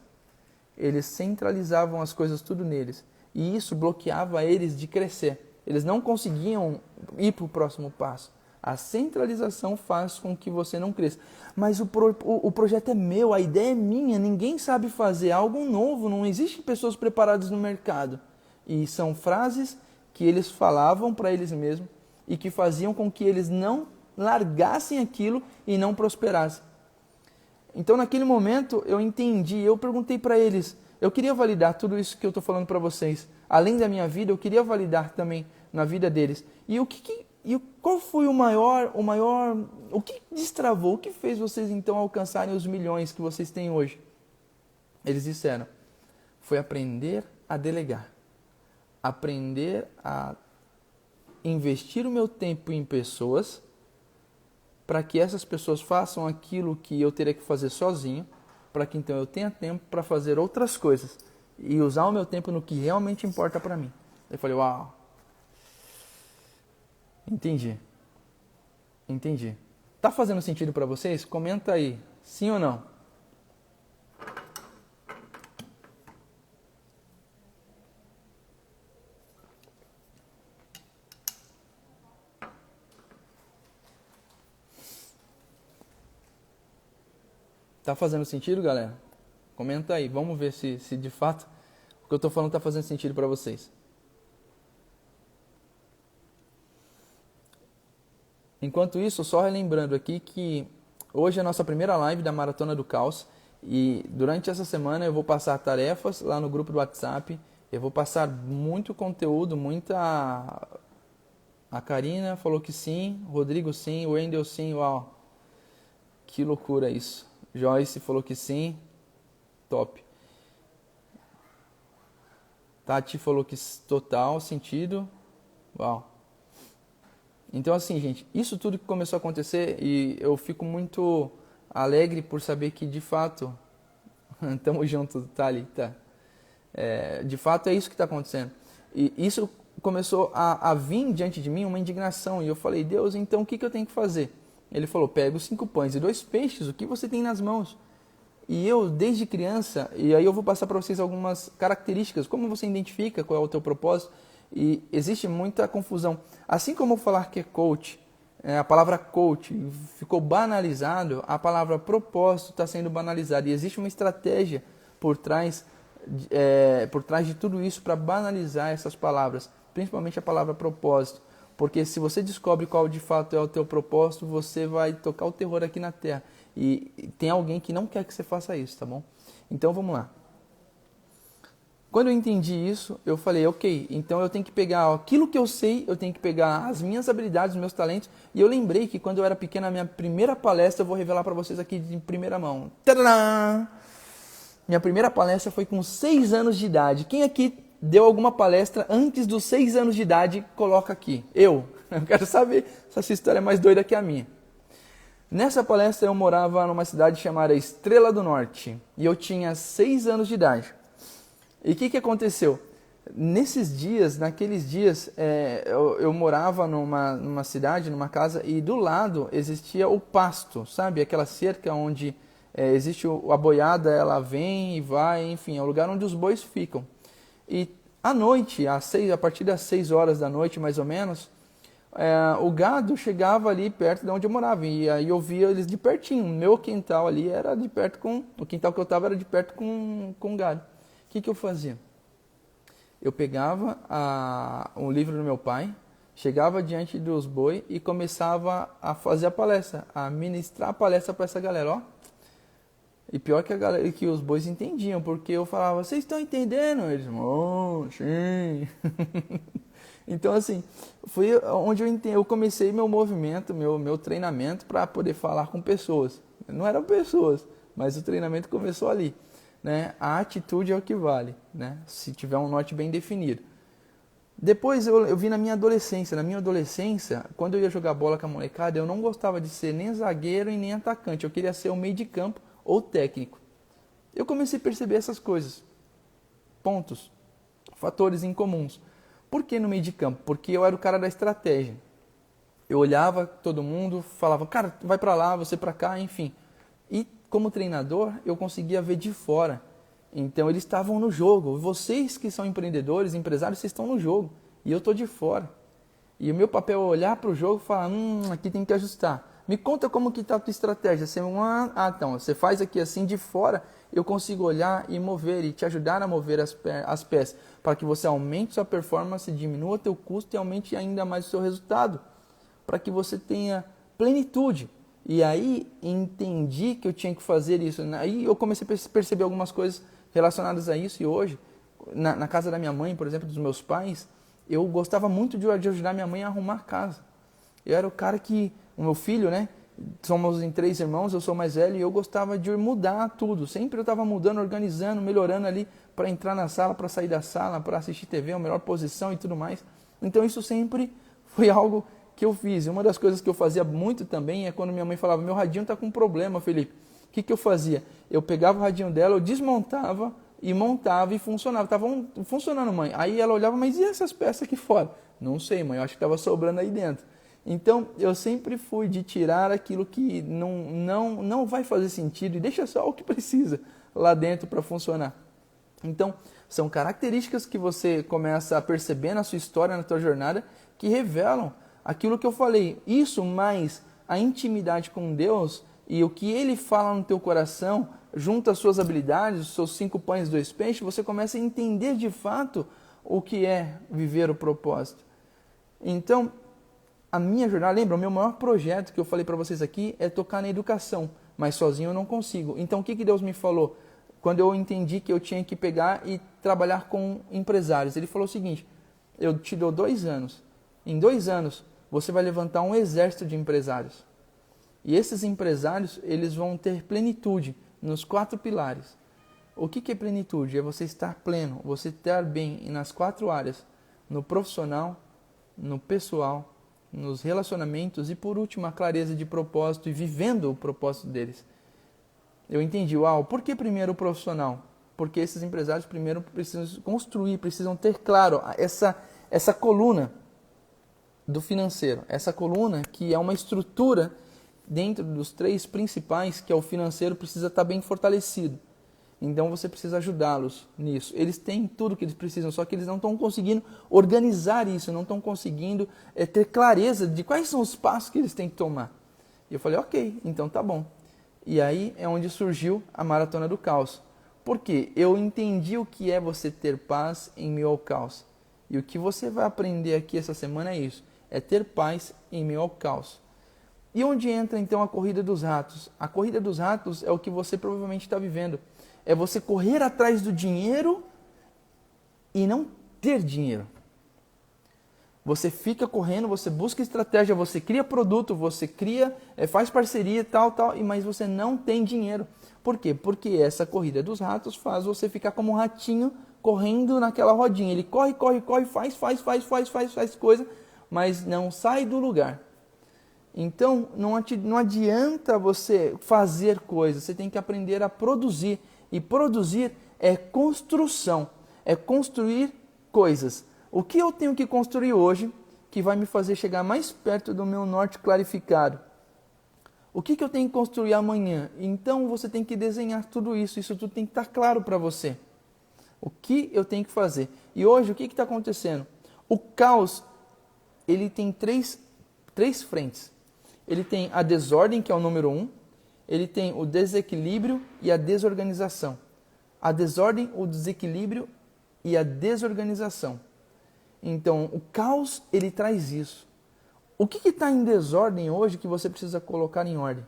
Eles centralizavam as coisas tudo neles. E isso bloqueava eles de crescer. Eles não conseguiam ir para o próximo passo. A centralização faz com que você não cresça. Mas o projeto é meu, a ideia é minha, ninguém sabe fazer algo novo, não existem pessoas preparadas no mercado. E são frases que eles falavam para eles mesmos e que faziam com que eles não largassem aquilo e não prosperassem. Então, naquele momento, eu entendi, eu perguntei para eles, eu queria validar tudo isso que eu estou falando para vocês. Além da minha vida, eu queria validar também na vida deles. E qual foi o que destravou, o que fez vocês então alcançarem os milhões que vocês têm hoje? Eles disseram, foi aprender a delegar, aprender a investir o meu tempo em pessoas, para que essas pessoas façam aquilo que eu teria que fazer sozinho, para que então eu tenha tempo para fazer outras coisas e usar o meu tempo no que realmente importa para mim. Eu falei, uau, entendi. Tá fazendo sentido para vocês? Comenta aí, sim ou não? Tá fazendo sentido, galera? Comenta aí, vamos ver se de fato o que eu estou falando está fazendo sentido para vocês. Enquanto isso, só relembrando aqui que hoje é a nossa primeira live da Maratona do Caos e durante essa semana eu vou passar tarefas lá no grupo do WhatsApp, eu vou passar muito conteúdo, A Karina falou que sim, Rodrigo sim, o Wendel sim, uau, que loucura isso. Joyce falou que sim, top. Tati falou que total sentido, uau. Então assim, gente, isso tudo que começou a acontecer e eu fico muito alegre por saber que de fato, tamo junto, Thalita, de fato é isso que está acontecendo. E isso começou a vir diante de mim uma indignação e eu falei, Deus, então o que eu tenho que fazer? Ele falou, pega os 5 pães e 2 peixes, o que você tem nas mãos? E eu, desde criança, e aí eu vou passar para vocês algumas características, como você identifica qual é o teu propósito, e existe muita confusão. Assim como eu falar que é coach, a palavra coach ficou banalizado, a palavra propósito está sendo banalizada. E existe uma estratégia por trás de tudo isso para banalizar essas palavras, principalmente a palavra propósito. Porque se você descobre qual de fato é o teu propósito, você vai tocar o terror aqui na Terra. E tem alguém que não quer que você faça isso, tá bom? Então vamos lá. Quando eu entendi isso, eu falei, ok, então eu tenho que pegar aquilo que eu sei, eu tenho que pegar as minhas habilidades, os meus talentos. E eu lembrei que quando eu era pequena, a minha primeira palestra, eu vou revelar para vocês aqui de primeira mão. Tadã! Minha primeira palestra foi com 6 anos de idade. Quem aqui deu alguma palestra antes dos 6 anos de idade, coloca aqui. Eu quero saber se essa história é mais doida que a minha. Nessa palestra eu morava numa cidade chamada Estrela do Norte. E eu tinha 6 anos de idade. E o que aconteceu? Naqueles dias, eu morava numa cidade, numa casa, e do lado existia o pasto, sabe? Aquela cerca onde existe a boiada, ela vem e vai, enfim, é o lugar onde os bois ficam. E à noite, a partir das 6 horas da noite, mais ou menos, o gado chegava ali perto de onde eu morava, e aí eu via eles de pertinho. O meu quintal ali era de perto o quintal que eu estava era de perto com o gado. O que eu fazia? Eu pegava um livro do meu pai, chegava diante dos boi e começava a fazer a palestra, a ministrar a palestra para essa galera, ó. E pior que os bois entendiam, porque eu falava, vocês estão entendendo? Eles, oh, sim. Então, assim, foi onde eu comecei meu movimento, meu treinamento para poder falar com pessoas. Não eram pessoas, mas o treinamento começou ali. Né? A atitude é o que vale, né? Se tiver um norte bem definido. Depois eu vi na minha adolescência. Na minha adolescência, quando eu ia jogar bola com a molecada, eu não gostava de ser nem zagueiro e nem atacante. Eu queria ser o meio de campo ou técnico. Eu comecei a perceber essas coisas. Pontos, fatores incomuns. Por que no meio de campo? Porque eu era o cara da estratégia. Eu olhava todo mundo, falava, cara, vai pra lá, você pra cá, enfim. E como treinador, eu conseguia ver de fora. Então, eles estavam no jogo. Vocês que são empreendedores, empresários, vocês estão no jogo. E eu estou de fora. E o meu papel é olhar para o jogo e falar, aqui tem que ajustar. Me conta como que está a tua estratégia. Então, você faz aqui assim de fora, eu consigo olhar e mover e te ajudar a mover as peças. Para que você aumente sua performance, diminua teu custo e aumente ainda mais o seu resultado. Para que você tenha plenitude. E aí entendi que eu tinha que fazer isso. Aí eu comecei a perceber algumas coisas relacionadas a isso. E hoje, na casa da minha mãe, por exemplo, dos meus pais, eu gostava muito de ajudar minha mãe a arrumar a casa. Eu era o cara que, o meu filho, né? Somos em 3 irmãos, eu sou mais velho e eu gostava de mudar tudo. Sempre eu estava mudando, organizando, melhorando ali para entrar na sala, para sair da sala, para assistir TV, a melhor posição e tudo mais. Então isso sempre foi algo que eu fiz. Uma das coisas que eu fazia muito também é quando minha mãe falava, meu radinho está com problema, Felipe. O que eu fazia? Eu pegava o radinho dela, eu desmontava e montava e funcionava. Estava funcionando, mãe. Aí ela olhava, mas e essas peças aqui fora? Não sei, mãe, eu acho que estava sobrando aí dentro. Então, eu sempre fui de tirar aquilo que não vai fazer sentido e deixa só o que precisa lá dentro para funcionar. Então, são características que você começa a perceber na sua história, na sua jornada, que revelam aquilo que eu falei. Isso mais a intimidade com Deus e o que Ele fala no teu coração, junto às suas habilidades, os seus 5 pães e 2 peixes, você começa a entender de fato o que é viver o propósito. Então, a minha jornada, lembra, o meu maior projeto que eu falei para vocês aqui é tocar na educação, mas sozinho eu não consigo. Então, o que Deus me falou? Quando eu entendi que eu tinha que pegar e trabalhar com empresários, Ele falou o seguinte, eu te dou 2 anos. Em 2 anos, você vai levantar um exército de empresários. E esses empresários, eles vão ter plenitude nos 4 pilares. O que é plenitude? É você estar pleno, você estar bem nas 4 áreas. No profissional, no pessoal, nos relacionamentos e, por último, a clareza de propósito e vivendo o propósito deles. Eu entendi, por que primeiro o profissional? Porque esses empresários primeiro precisam construir, precisam ter claro essa coluna do financeiro. Essa coluna que é uma estrutura dentro dos 3 principais, que é o financeiro, precisa estar bem fortalecido. Então você precisa ajudá-los nisso. Eles têm tudo que eles precisam, só que eles não estão conseguindo organizar isso, não estão conseguindo ter clareza de quais são os passos que eles têm que tomar. E eu falei, ok, então tá bom. E aí é onde surgiu a Maratona do Caos. Por quê? Eu entendi o que é você ter paz em meio ao caos. E o que você vai aprender aqui essa semana é isso, é ter paz em meio ao caos. E onde entra então a corrida dos ratos? A corrida dos ratos é o que você provavelmente está vivendo. É você correr atrás do dinheiro e não ter dinheiro. Você fica correndo, você busca estratégia, você cria produto, você cria, faz parceria, tal, mas você não tem dinheiro. Por quê? Porque essa corrida dos ratos faz você ficar como um ratinho correndo naquela rodinha. Ele corre, faz coisa, mas não sai do lugar. Então, não adianta você fazer coisas, você tem que aprender a produzir. E produzir é construção, é construir coisas. O que eu tenho que construir hoje que vai me fazer chegar mais perto do meu norte clarificado? O que eu tenho que construir amanhã? Então você tem que desenhar tudo isso tudo tem que estar claro para você. O que eu tenho que fazer? E hoje o que está acontecendo? O caos, ele tem três frentes. Ele tem a desordem, que é o número 1. Ele tem o desequilíbrio e a desorganização. A desordem, o desequilíbrio e a desorganização. Então, o caos, ele traz isso. O que está em desordem hoje que você precisa colocar em ordem?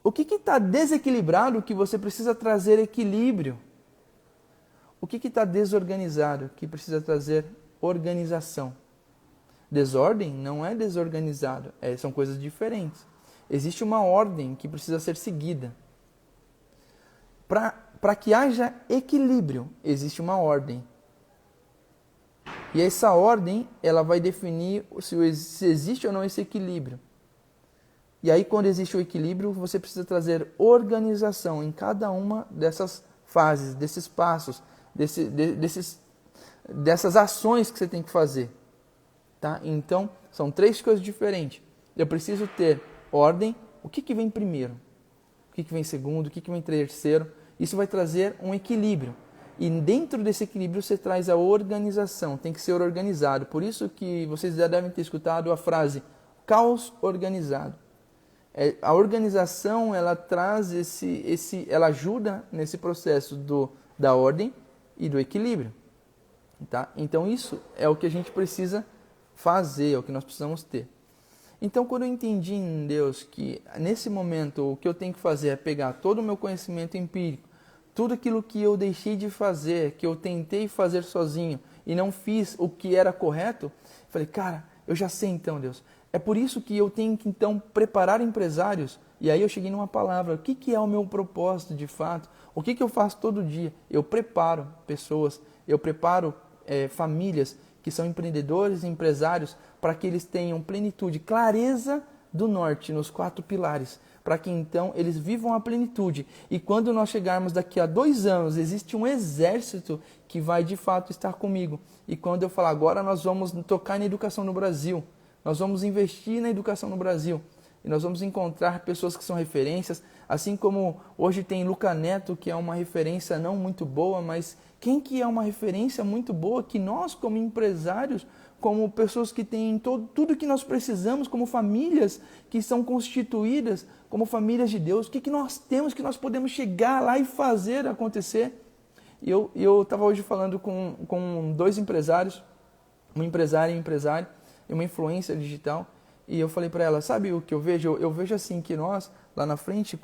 O que está desequilibrado que você precisa trazer equilíbrio? O que está desorganizado que precisa trazer organização? Desordem não é desorganizado, são coisas diferentes. Existe uma ordem que precisa ser seguida. Para que haja equilíbrio, existe uma ordem. E essa ordem, ela vai definir se existe ou não esse equilíbrio. E aí, quando existe o equilíbrio, você precisa trazer organização em cada uma dessas fases, desses passos, dessas ações que você tem que fazer. Tá? Então, são 3 coisas diferentes. Eu preciso ter ordem. O que vem primeiro? O que vem segundo? O que vem terceiro? Isso vai trazer um equilíbrio. E dentro desse equilíbrio você traz a organização, tem que ser organizado. Por isso que vocês já devem ter escutado a frase caos organizado. A organização, ela traz ela ajuda nesse processo da ordem e do equilíbrio. Tá? Então isso é o que a gente precisa fazer, é o que nós precisamos ter. Então, quando eu entendi em Deus que nesse momento o que eu tenho que fazer é pegar todo o meu conhecimento empírico, tudo aquilo que eu deixei de fazer, que eu tentei fazer sozinho e não fiz o que era correto, falei, cara, eu já sei então, Deus. É por isso que eu tenho que então preparar empresários. E aí eu cheguei numa palavra, o que é o meu propósito de fato? O que eu faço todo dia? Eu preparo pessoas, eu preparo famílias que são empreendedores e empresários para que eles tenham plenitude, clareza do norte nos 4 pilares, para que então eles vivam a plenitude. E quando nós chegarmos daqui a 2 anos, existe um exército que vai de fato estar comigo. E quando eu falar, agora nós vamos tocar na educação no Brasil, nós vamos investir na educação no Brasil, e nós vamos encontrar pessoas que são referências, assim como hoje tem Luca Neto, que é uma referência não muito boa, mas quem que é uma referência muito boa, que nós como empresários, como pessoas que têm tudo que nós precisamos, como famílias que são constituídas, como famílias de Deus, o que nós temos, que nós podemos chegar lá e fazer acontecer. E eu estava hoje falando com 2 empresários, uma empresária e um empresário, e uma influência digital, e eu falei para ela, sabe o que eu vejo? Eu vejo assim que nós, lá na frente,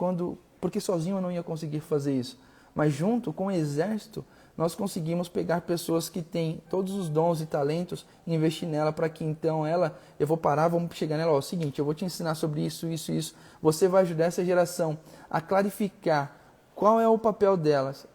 porque sozinho eu não ia conseguir fazer isso, mas junto com o exército, nós conseguimos pegar pessoas que têm todos os dons e talentos e investir nela para que então eu vou parar, vamos chegar nela, ó, é o seguinte, eu vou te ensinar sobre isso, você vai ajudar essa geração a clarificar qual é o papel delas,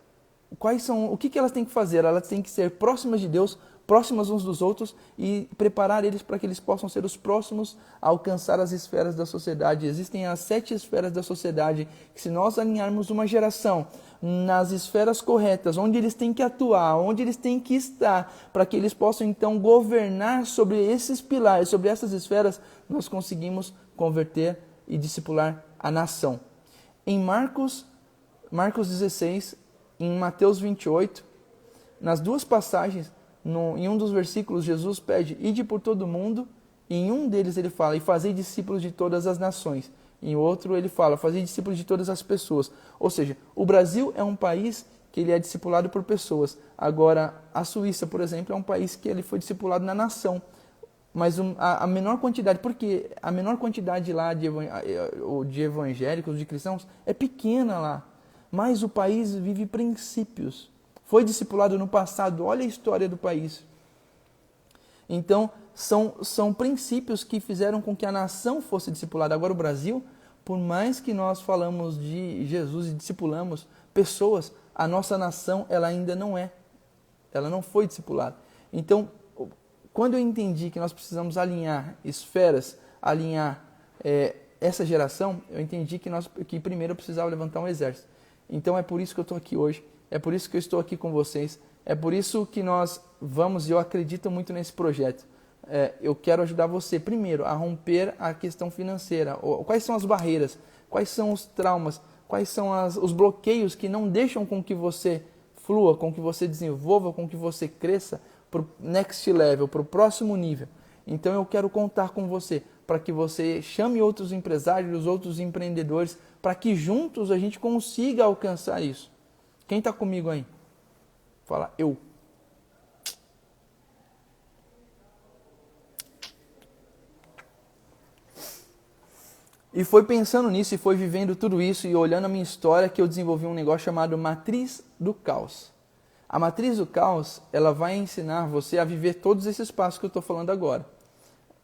o que elas têm que fazer, elas têm que ser próximas de Deus, próximas uns dos outros e preparar eles para que eles possam ser os próximos a alcançar as esferas da sociedade. Existem as 7 esferas da sociedade que, se nós alinharmos uma geração nas esferas corretas, onde eles têm que atuar, onde eles têm que estar, para que eles possam então governar sobre esses pilares, sobre essas esferas, nós conseguimos converter e discipular a nação. Em Marcos 16, em Mateus 28, nas 2 passagens, em um dos versículos, Jesus pede, ide por todo mundo, e em um deles ele fala, e fazei discípulos de todas as nações. Em outro ele fala, fazei discípulos de todas as pessoas. Ou seja, o Brasil é um país que ele é discipulado por pessoas. Agora, a Suíça, por exemplo, é um país que ele foi discipulado na nação. Mas a menor quantidade, porque a menor quantidade lá de evangélicos, de cristãos, é pequena lá. Mas o país vive princípios. foi discipulado no passado. Olha a história do país. Então, são princípios que fizeram com que a nação fosse discipulada. Agora, o Brasil, por mais que nós falamos de Jesus e discipulamos pessoas, a nossa nação, ela ainda não é. Ela não foi discipulada. Então, quando eu entendi que nós precisamos alinhar esferas, alinhar essa geração, eu entendi que primeiro eu precisava levantar um exército. Então, é por isso que eu estou aqui hoje. É por isso que eu estou aqui com vocês. É por isso que nós vamos, e eu acredito muito nesse projeto. Eu quero ajudar você, primeiro, a romper a questão financeira. Quais são as barreiras? Quais são os traumas? Quais são os bloqueios que não deixam com que você flua, com que você desenvolva, com que você cresça para o next level, para o próximo nível? Então eu quero contar com você, para que você chame outros empresários, outros empreendedores, para que juntos a gente consiga alcançar isso. Quem está comigo aí? Fala, eu. E foi pensando nisso, e foi vivendo tudo isso, e olhando a minha história, que eu desenvolvi um negócio chamado Matriz do Caos. A Matriz do Caos, ela vai ensinar você a viver todos esses passos que eu estou falando agora.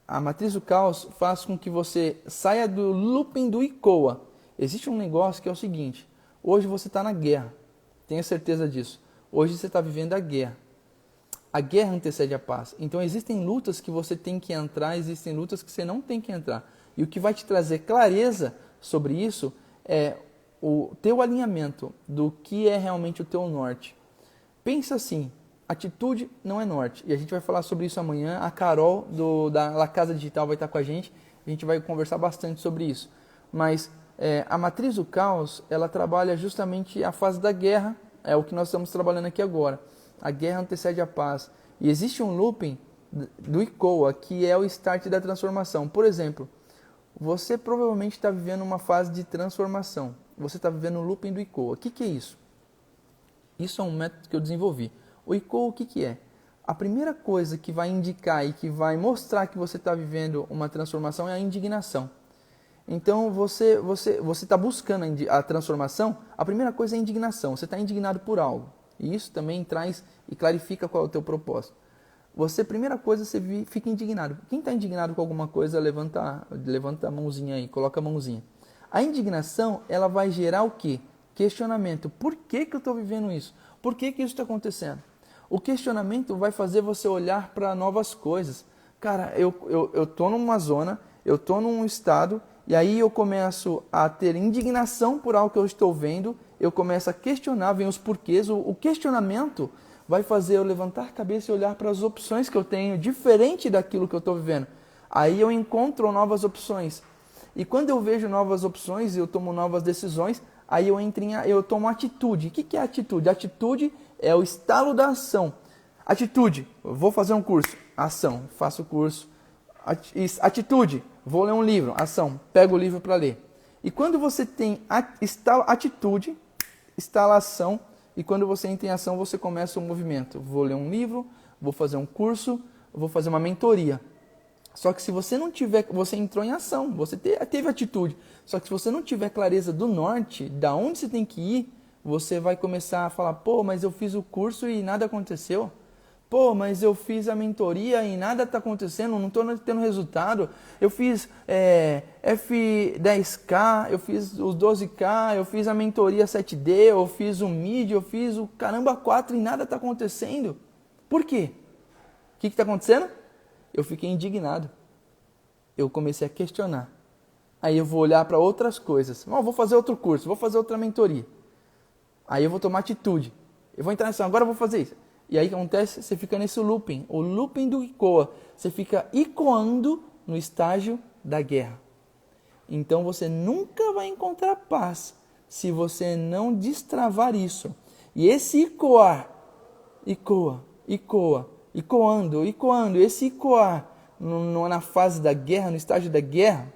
A Matriz do Caos faz com que você saia do looping do ICOA. Existe um negócio que é o seguinte, hoje você está na guerra, tenha certeza disso. Hoje você está vivendo a guerra. A guerra antecede a paz. Então existem lutas que você tem que entrar, existem lutas que você não tem que entrar. E o que vai te trazer clareza sobre isso é o teu alinhamento do que é realmente o teu norte. Pensa assim, atitude não é norte. E a gente vai falar sobre isso amanhã. A Carol da La Casa Digital vai estar com a gente vai conversar bastante sobre isso. Mas a Matriz do Caos, ela trabalha justamente a fase da guerra, é o que nós estamos trabalhando aqui agora. A guerra antecede a paz. E existe um looping do ICOA, que é o start da transformação. Por exemplo, você provavelmente está vivendo uma fase de transformação. Você está vivendo o looping do ICOA. O que é isso? Isso é um método que eu desenvolvi. O ICOA, o que é? A primeira coisa que vai indicar e que vai mostrar que você está vivendo uma transformação é a indignação. Então, você está buscando a transformação, a primeira coisa é a indignação. Você está indignado por algo. E isso também traz e clarifica qual é o teu propósito. Primeira coisa, você fica indignado. Quem está indignado com alguma coisa, levanta a mãozinha aí, coloca a mãozinha. A indignação, ela vai gerar o quê? Questionamento. Por que eu estou vivendo isso? Por que isso está acontecendo? O questionamento vai fazer você olhar para novas coisas. Cara, eu estou numa zona, eu estou num estado, e aí eu começo a ter indignação por algo que eu estou vendo, eu começo a questionar, vem os porquês. O questionamento vai fazer eu levantar a cabeça e olhar para as opções que eu tenho, diferente daquilo que eu estou vivendo. Aí eu encontro novas opções. E quando eu vejo novas opções e eu tomo novas decisões, aí eu tomo atitude. O que é atitude? Atitude é o estalo da ação. Atitude, vou fazer um curso. Ação, faço o curso. Atitude, vou ler um livro. Ação, pego o livro para ler. E quando você tem atitude, instalação, e quando você entra em ação, você começa um movimento. Vou ler um livro, vou fazer um curso, vou fazer uma mentoria. Só que se você não tiver, você entrou em ação, você teve atitude. Só que se você não tiver clareza do norte, da onde você tem que ir, você vai começar a falar, pô, mas eu fiz o curso e nada aconteceu. Pô, mas eu fiz a mentoria e nada está acontecendo, não estou tendo resultado. Eu fiz F10K, eu fiz os 12K, eu fiz a mentoria 7D, eu fiz o MID, eu fiz o caramba 4 e nada está acontecendo. Por quê? O que está acontecendo? Eu fiquei indignado. Eu comecei a questionar. Aí eu vou olhar para outras coisas. Vou fazer outro curso, vou fazer outra mentoria. Aí eu vou tomar atitude. Eu vou entrar nessa, agora eu vou fazer isso. E aí o que acontece? Você fica nesse looping, o looping do ICOA. Você fica icoando no estágio da guerra. Então você nunca vai encontrar paz se você não destravar isso. E esse icoar, icoando, esse icoar na fase da guerra, no estágio da guerra,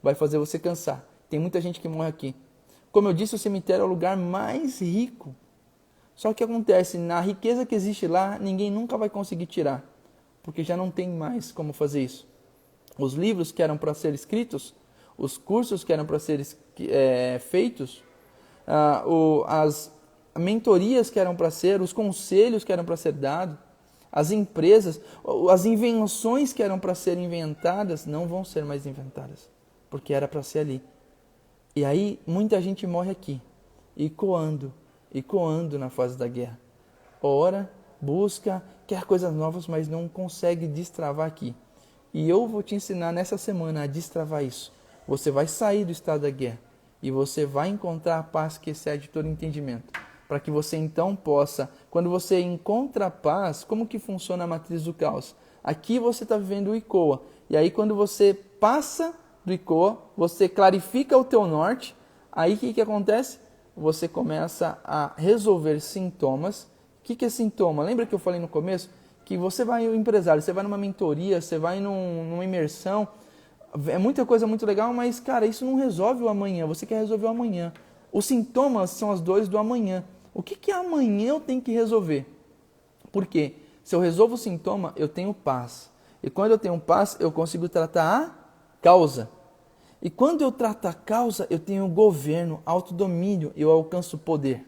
vai fazer você cansar. Tem muita gente que morre aqui. Como eu disse, o cemitério é o lugar mais rico. Só que o que acontece, na riqueza que existe lá, ninguém nunca vai conseguir tirar, porque já não tem mais como fazer isso. Os livros que eram para ser escritos, os cursos que eram para ser feitos, mentorias que eram para ser, os conselhos que eram para ser dados, as empresas, as invenções que eram para ser inventadas, não vão ser mais inventadas, porque era para ser ali. E aí muita gente morre aqui, ecoando na fase da guerra. Ora, busca, quer coisas novas, mas não consegue destravar aqui. E eu vou te ensinar nessa semana a destravar isso. Você vai sair do estado da guerra e você vai encontrar a paz que excede todo entendimento. Para que você então possa, quando você encontra a paz, como que funciona a matriz do caos? Aqui você está vivendo o ICOA. E aí quando você passa do ICOA, você clarifica o teu norte, aí o que acontece? Você começa a resolver sintomas. O que é sintoma? Lembra que eu falei no começo? Que você vai, o empresário, você vai numa mentoria, você vai numa imersão, é muita coisa muito legal, mas, cara, isso não resolve o amanhã, você quer resolver o amanhã. Os sintomas são as dores do amanhã. O que amanhã eu tenho que resolver? Porque se eu resolvo o sintoma, eu tenho paz. E quando eu tenho paz, eu consigo tratar a causa. E quando eu trato a causa, eu tenho governo, autodomínio, eu alcanço poder.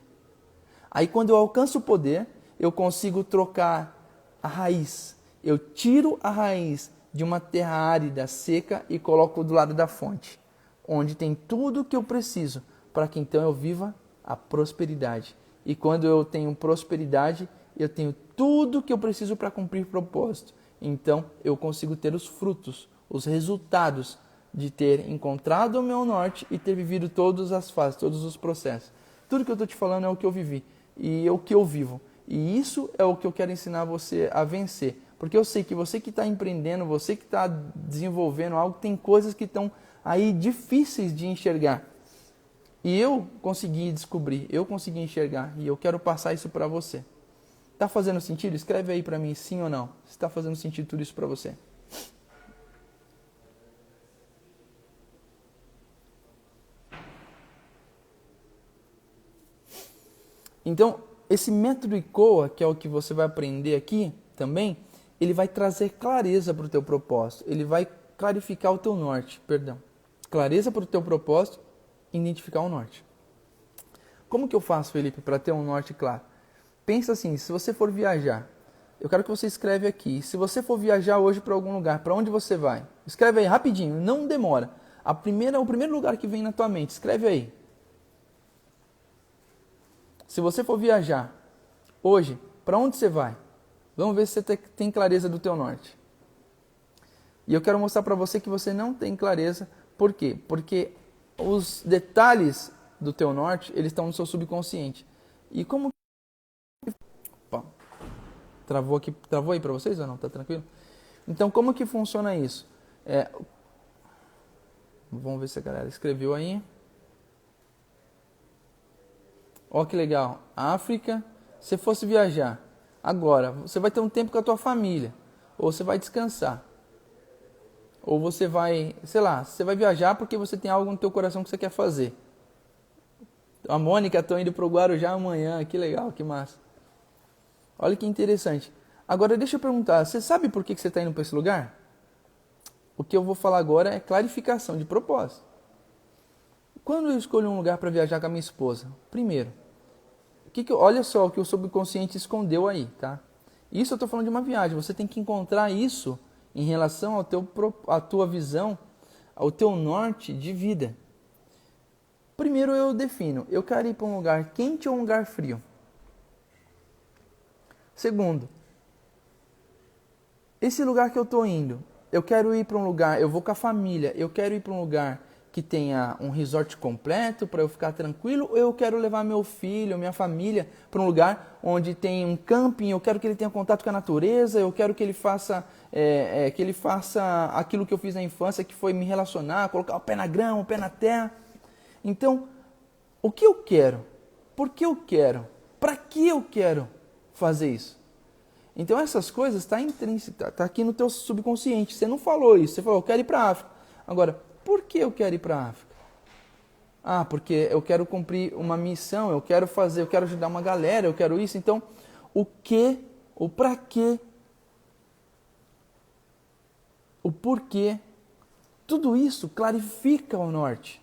Aí quando eu alcanço o poder, eu consigo trocar a raiz. Eu tiro a raiz de uma terra árida, seca e coloco do lado da fonte, onde tem tudo o que eu preciso para que então eu viva a prosperidade. E quando eu tenho prosperidade, eu tenho tudo o que eu preciso para cumprir propósito. Então eu consigo ter os frutos, os resultados de ter encontrado o meu norte e ter vivido todas as fases, todos os processos. Tudo que eu estou te falando é o que eu vivi e é o que eu vivo. E isso é o que eu quero ensinar você a vencer. Porque eu sei que você que está empreendendo, você que está desenvolvendo algo, tem coisas que estão aí difíceis de enxergar. E eu consegui descobrir, eu consegui enxergar e eu quero passar isso para você. Está fazendo sentido? Escreve aí para mim sim ou não. Se está fazendo sentido tudo isso para você. Então, esse método ICOA, que é o que você vai aprender aqui também, ele vai trazer clareza para o teu propósito. Ele vai clarificar o teu norte, Clareza para o teu propósito, identificar o norte. Como que eu faço, Felipe, para ter um norte claro? Pensa assim, se você for viajar, eu quero que você escreve aqui. Se você for viajar hoje para algum lugar, para onde você vai? Escreve aí, rapidinho, não demora. O primeiro lugar que vem na tua mente, escreve aí. Se você for viajar hoje, para onde você vai? Vamos ver se você tem clareza do teu norte. E eu quero mostrar para você que você não tem clareza. Por quê? Porque os detalhes do teu norte, eles estão no seu subconsciente. E como... Opa, travou aí para vocês ou não? Tá tranquilo? Então, como que funciona isso? Vamos ver se a galera escreveu aí. Ó que legal. África, se fosse viajar agora, você vai ter um tempo com a tua família. Ou você vai descansar. Ou você vai, sei lá, você vai viajar porque você tem algo no teu coração que você quer fazer. A Mônica, estou indo para o Guarujá amanhã. Que legal, que massa. Olha que interessante. Agora deixa eu perguntar, você sabe por que você está indo para esse lugar? O que eu vou falar agora é clarificação de propósito. Quando eu escolho um lugar para viajar com a minha esposa, primeiro, olha só o que o subconsciente escondeu aí, tá? Isso eu estou falando de uma viagem. Você tem que encontrar isso em relação à tua visão, ao teu norte de vida. Primeiro eu defino, eu quero ir para um lugar quente ou um lugar frio? Segundo, esse lugar que eu estou indo, eu quero ir para um lugar, eu vou com a família, eu quero ir para um lugar que tenha um resort completo para eu ficar tranquilo, ou eu quero levar meu filho, minha família para um lugar onde tem um camping, eu quero que ele tenha contato com a natureza, eu quero que ele faça aquilo que eu fiz na infância, que foi me relacionar, colocar o pé na grama, o pé na terra. Então, o que eu quero? Por que eu quero? Para que eu quero fazer isso? Então essas coisas estão intrínsecas, está aqui no teu subconsciente. Você não falou isso, você falou, eu quero ir para a África. Agora, por que eu quero ir para a África? Ah, porque eu quero cumprir uma missão, eu quero ajudar uma galera, eu quero isso. Então, o que, o para quê, o porquê, tudo isso clarifica o norte.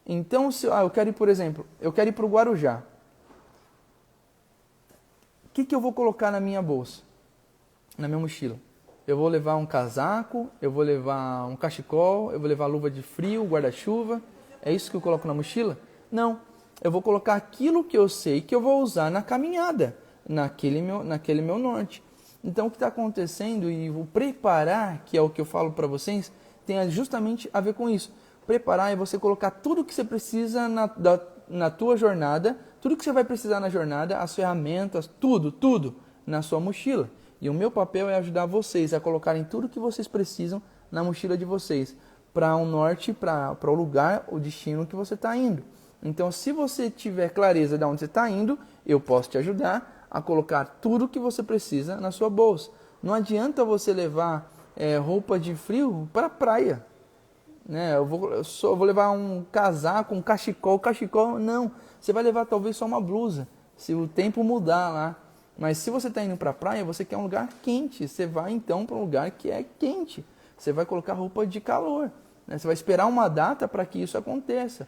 Então, eu quero ir, por exemplo, eu quero ir para o Guarujá. que eu vou colocar na minha bolsa, na minha mochila? Eu vou levar um casaco, eu vou levar um cachecol, eu vou levar luva de frio, guarda-chuva. É isso que eu coloco na mochila? Não. Eu vou colocar aquilo que eu sei que eu vou usar na caminhada, naquele meu norte. Então, o que está acontecendo e o preparar, que é o que eu falo para vocês, tem justamente a ver com isso. Preparar é você colocar tudo que você precisa na tua jornada, tudo que você vai precisar na jornada, as ferramentas, tudo na sua mochila. E o meu papel é ajudar vocês a colocarem tudo que vocês precisam na mochila de vocês, para o norte, para o lugar, o destino que você está indo. Então, se você tiver clareza de onde você está indo, eu posso te ajudar a colocar tudo que você precisa na sua bolsa. Não adianta você levar roupa de frio para a praia. Né? Eu vou levar um casaco, um cachecol, não. Você vai levar talvez só uma blusa, se o tempo mudar lá. Mas se você está indo para a praia, você quer um lugar quente. Você vai então para um lugar que é quente. Você vai colocar roupa de calor. Né? Você vai esperar uma data para que isso aconteça.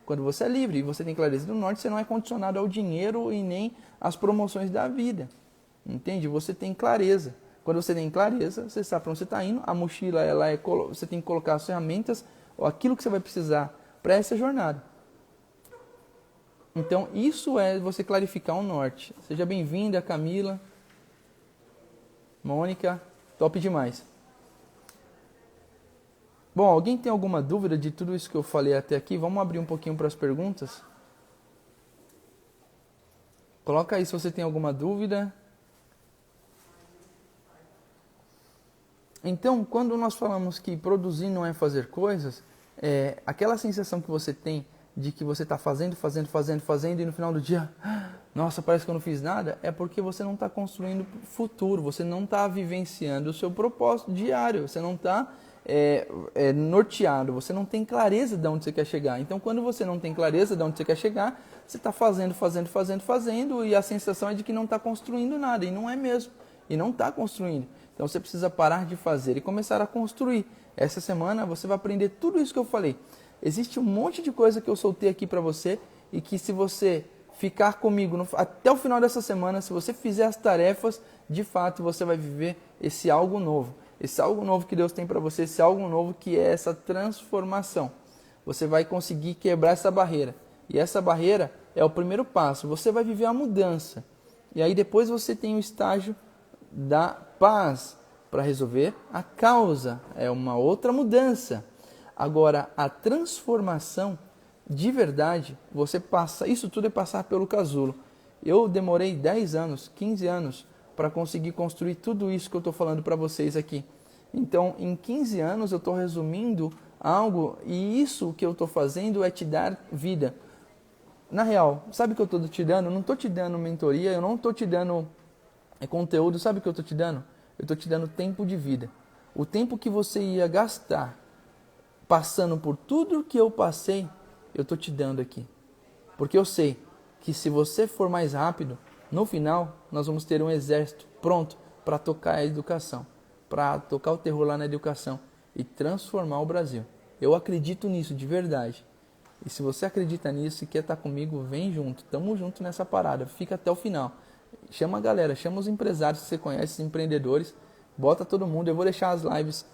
Quando você é livre e você tem clareza do norte, você não é condicionado ao dinheiro e nem às promoções da vida. Entende? Você tem clareza. Quando você tem clareza, você sabe para onde você está indo. A mochila, você tem que colocar as ferramentas ou aquilo que você vai precisar para essa jornada. Então, isso é você clarificar o norte. Seja bem-vinda, Camila, Mônica, top demais. Bom, alguém tem alguma dúvida de tudo isso que eu falei até aqui? Vamos abrir um pouquinho para as perguntas? Coloca aí se você tem alguma dúvida. Então, quando nós falamos que produzir não é fazer coisas, aquela sensação que você tem de que você está fazendo e no final do dia, nossa, parece que eu não fiz nada, é porque você não está construindo futuro, você não está vivenciando o seu propósito diário, você não está norteado, você não tem clareza de onde você quer chegar. Então, quando você não tem clareza de onde você quer chegar, você está fazendo e a sensação é de que não está construindo nada, e não é mesmo, e não está construindo. Então, você precisa parar de fazer e começar a construir. Essa semana você vai aprender tudo isso que eu falei. Existe um monte de coisa que eu soltei aqui para você e que se você ficar comigo até o final dessa semana, se você fizer as tarefas, de fato você vai viver esse algo novo. Esse algo novo que Deus tem para você, esse algo novo que é essa transformação. Você vai conseguir quebrar essa barreira. E essa barreira é o primeiro passo. Você vai viver a mudança. E aí depois você tem o estágio da paz para resolver a causa. É uma outra mudança. Agora, a transformação, de verdade, isso tudo é passar pelo casulo. Eu demorei 10 anos, 15 anos para conseguir construir tudo isso que eu estou falando para vocês aqui. Então, em 15 anos eu estou resumindo algo e isso que eu estou fazendo é te dar vida. Na real, sabe o que eu estou te dando? Eu não estou te dando mentoria, eu não estou te dando conteúdo, sabe o que eu estou te dando? Eu estou te dando tempo de vida. O tempo que você ia gastar passando por tudo que eu passei, eu estou te dando aqui. Porque eu sei que se você for mais rápido, no final nós vamos ter um exército pronto para tocar a educação, para tocar o terror lá na educação e transformar o Brasil. Eu acredito nisso de verdade. E se você acredita nisso e quer estar comigo, vem junto. Tamo junto nessa parada. Fica até o final. Chama a galera, chama os empresários que você conhece, os empreendedores. Bota todo mundo. Eu vou deixar as lives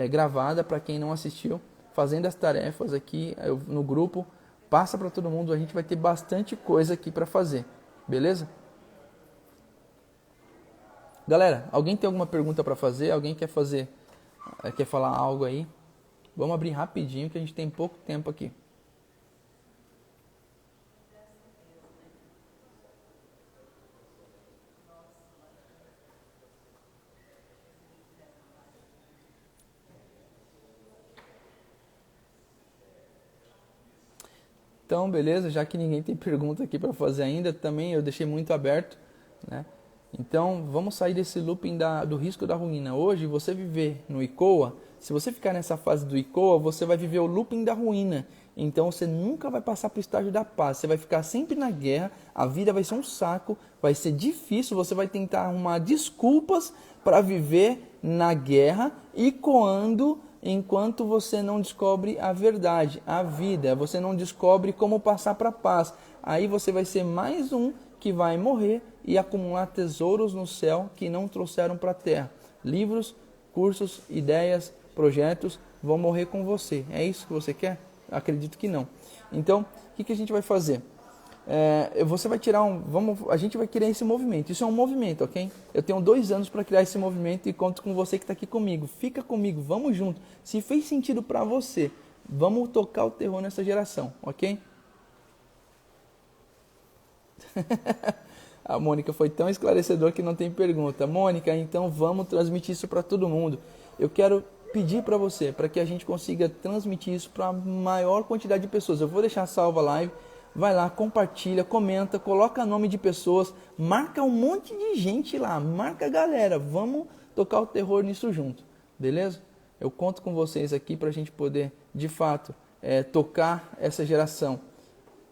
gravadas para quem não assistiu. Fazendo as tarefas aqui no grupo, passa para todo mundo, a gente vai ter bastante coisa aqui para fazer, beleza? Galera, alguém tem alguma pergunta para fazer? Alguém quer falar algo aí? Vamos abrir rapidinho que a gente tem pouco tempo aqui. Então, beleza, já que ninguém tem pergunta aqui para fazer ainda, também eu deixei muito aberto, né? Então, vamos sair desse looping do risco da ruína. Hoje, você viver no ICOA, se você ficar nessa fase do ICOA, você vai viver o looping da ruína. Então, você nunca vai passar para o estágio da paz. Você vai ficar sempre na guerra, a vida vai ser um saco, vai ser difícil, você vai tentar arrumar desculpas para viver na guerra, ICOando, enquanto você não descobre a verdade, a vida, você não descobre como passar para a paz. Aí você vai ser mais um que vai morrer e acumular tesouros no céu que não trouxeram para a terra. Livros, cursos, ideias, projetos vão morrer com você. É isso que você quer? Acredito que não. Então, o que a gente vai fazer? Você vai tirar a gente vai criar esse movimento. Isso é um movimento, ok? Eu tenho 2 anos para criar esse movimento e conto com você que está aqui comigo. Fica comigo, vamos junto. Se fez sentido para você, vamos tocar o terror nessa geração, ok? A Mônica foi tão esclarecedor que não tem pergunta. Mônica, então vamos transmitir isso para todo mundo. Eu quero pedir para você, para que a gente consiga transmitir isso para a maior quantidade de pessoas. Eu vou deixar salva a live. Vai lá, compartilha, comenta, coloca nome de pessoas, marca um monte de gente lá, marca a galera, vamos tocar o terror nisso junto, beleza? Eu conto com vocês aqui para a gente poder, de fato, tocar essa geração.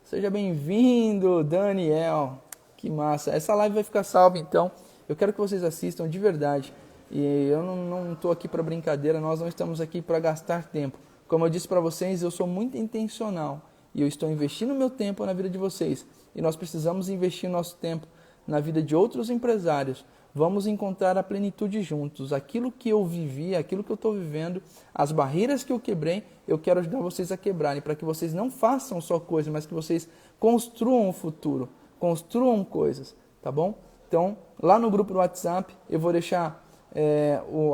Seja bem-vindo, Daniel, que massa. Essa live vai ficar salva, então, eu quero que vocês assistam de verdade. E eu não estou aqui para brincadeira, nós não estamos aqui para gastar tempo. Como eu disse para vocês, eu sou muito intencional. E eu estou investindo meu tempo na vida de vocês. E nós precisamos investir nosso tempo na vida de outros empresários. Vamos encontrar a plenitude juntos. Aquilo que eu vivi, aquilo que eu estou vivendo, as barreiras que eu quebrei, eu quero ajudar vocês a quebrarem, para que vocês não façam só coisas, mas que vocês construam o futuro, construam coisas, tá bom? Então, lá no grupo do WhatsApp, eu vou deixar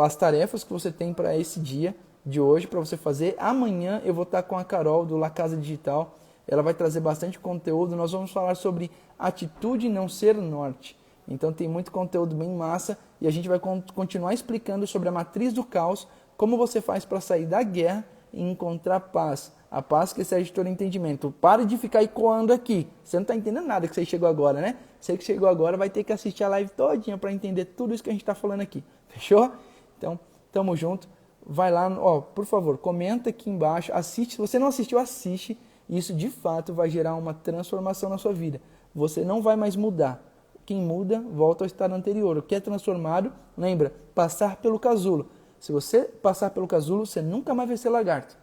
as tarefas que você tem para esse dia de hoje para você fazer. Amanhã eu vou estar com a Carol do La Casa Digital. Ela vai trazer bastante conteúdo. Nós vamos falar sobre atitude não ser norte. Então tem muito conteúdo bem massa e a gente vai continuar explicando sobre a matriz do caos, como você faz para sair da guerra e encontrar paz. A paz que excede todo entendimento. Pare de ficar ecoando aqui. Você não está entendendo nada que você chegou agora, né? Você que chegou agora vai ter que assistir a live todinha para entender tudo isso que a gente está falando aqui. Fechou? Então, tamo junto. Vai lá, por favor, comenta aqui embaixo, assiste. Se você não assistiu, assiste. Isso de fato vai gerar uma transformação na sua vida. Você não vai mais mudar. Quem muda, volta ao estado anterior. O que é transformado, lembra, passar pelo casulo. Se você passar pelo casulo, você nunca mais vai ser lagarto.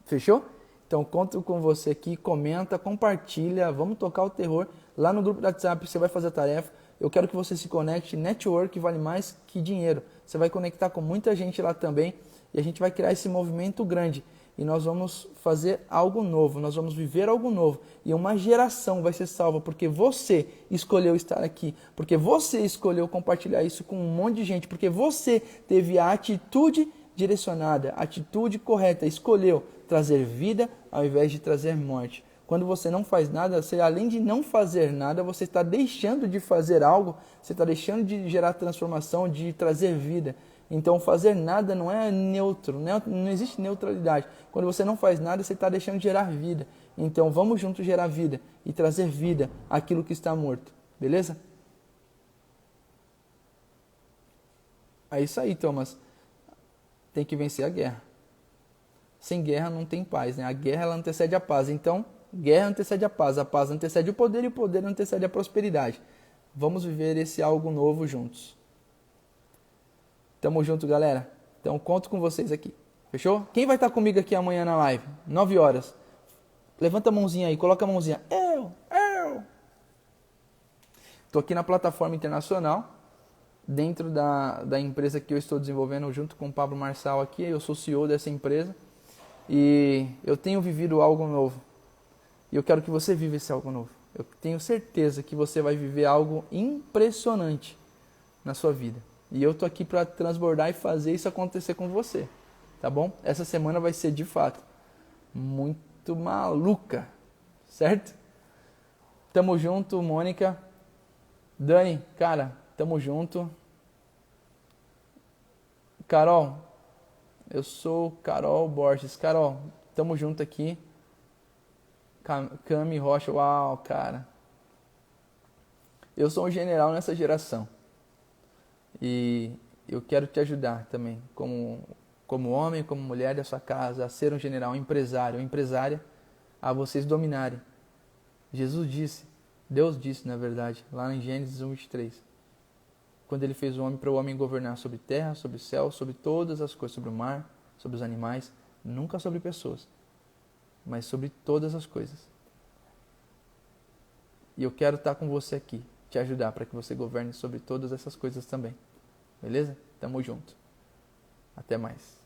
Fechou? Então, conto com você aqui, comenta, compartilha, vamos tocar o terror. Lá no grupo do WhatsApp você vai fazer a tarefa. Eu quero que você se conecte. Network vale mais que dinheiro. Você vai conectar com muita gente lá também e a gente vai criar esse movimento grande. E nós vamos fazer algo novo, nós vamos viver algo novo. E uma geração vai ser salva porque você escolheu estar aqui, porque você escolheu compartilhar isso com um monte de gente, porque você teve a atitude direcionada, a atitude correta, escolheu trazer vida ao invés de trazer morte. Quando você não faz nada, você, além de não fazer nada, você está deixando de fazer algo, você está deixando de gerar transformação, de trazer vida. Então, fazer nada não é neutro, não existe neutralidade. Quando você não faz nada, você está deixando de gerar vida. Então, vamos juntos gerar vida e trazer vida àquilo que está morto. Beleza? É isso aí, Thomas. Tem que vencer a guerra. Sem guerra não tem paz, né? A guerra ela antecede a paz. Então, guerra antecede a paz antecede o poder e o poder antecede a prosperidade. Vamos viver esse algo novo juntos. Tamo junto, galera. Então, conto com vocês aqui. Fechou? Quem vai estar comigo aqui amanhã na live? 9 horas. Levanta a mãozinha aí, coloca a mãozinha. Eu. Estou aqui na plataforma internacional, dentro da empresa que eu estou desenvolvendo junto com o Pablo Marçal aqui. Eu sou CEO dessa empresa e eu tenho vivido algo novo. E eu quero que você viva esse algo novo. Eu tenho certeza que você vai viver algo impressionante na sua vida. E eu tô aqui para transbordar e fazer isso acontecer com você, tá bom? Essa semana vai ser, de fato, muito maluca, certo? Tamo junto, Mônica. Dani, cara, tamo junto. Carol, eu sou Carol Borges. Carol, tamo junto aqui. Cami Rocha, uau, cara. Eu sou um general nessa geração. E eu quero te ajudar também, como homem, como mulher da sua casa, a ser um general, um empresário, uma empresária, a vocês dominarem. Jesus disse, Deus disse, na verdade, lá em Gênesis 1:23, quando ele fez o homem para o homem governar sobre terra, sobre o céu, sobre todas as coisas, sobre o mar, sobre os animais, nunca sobre pessoas, mas sobre todas as coisas. E eu quero estar com você aqui, te ajudar para que você governe sobre todas essas coisas também. Beleza? Tamo junto. Até mais.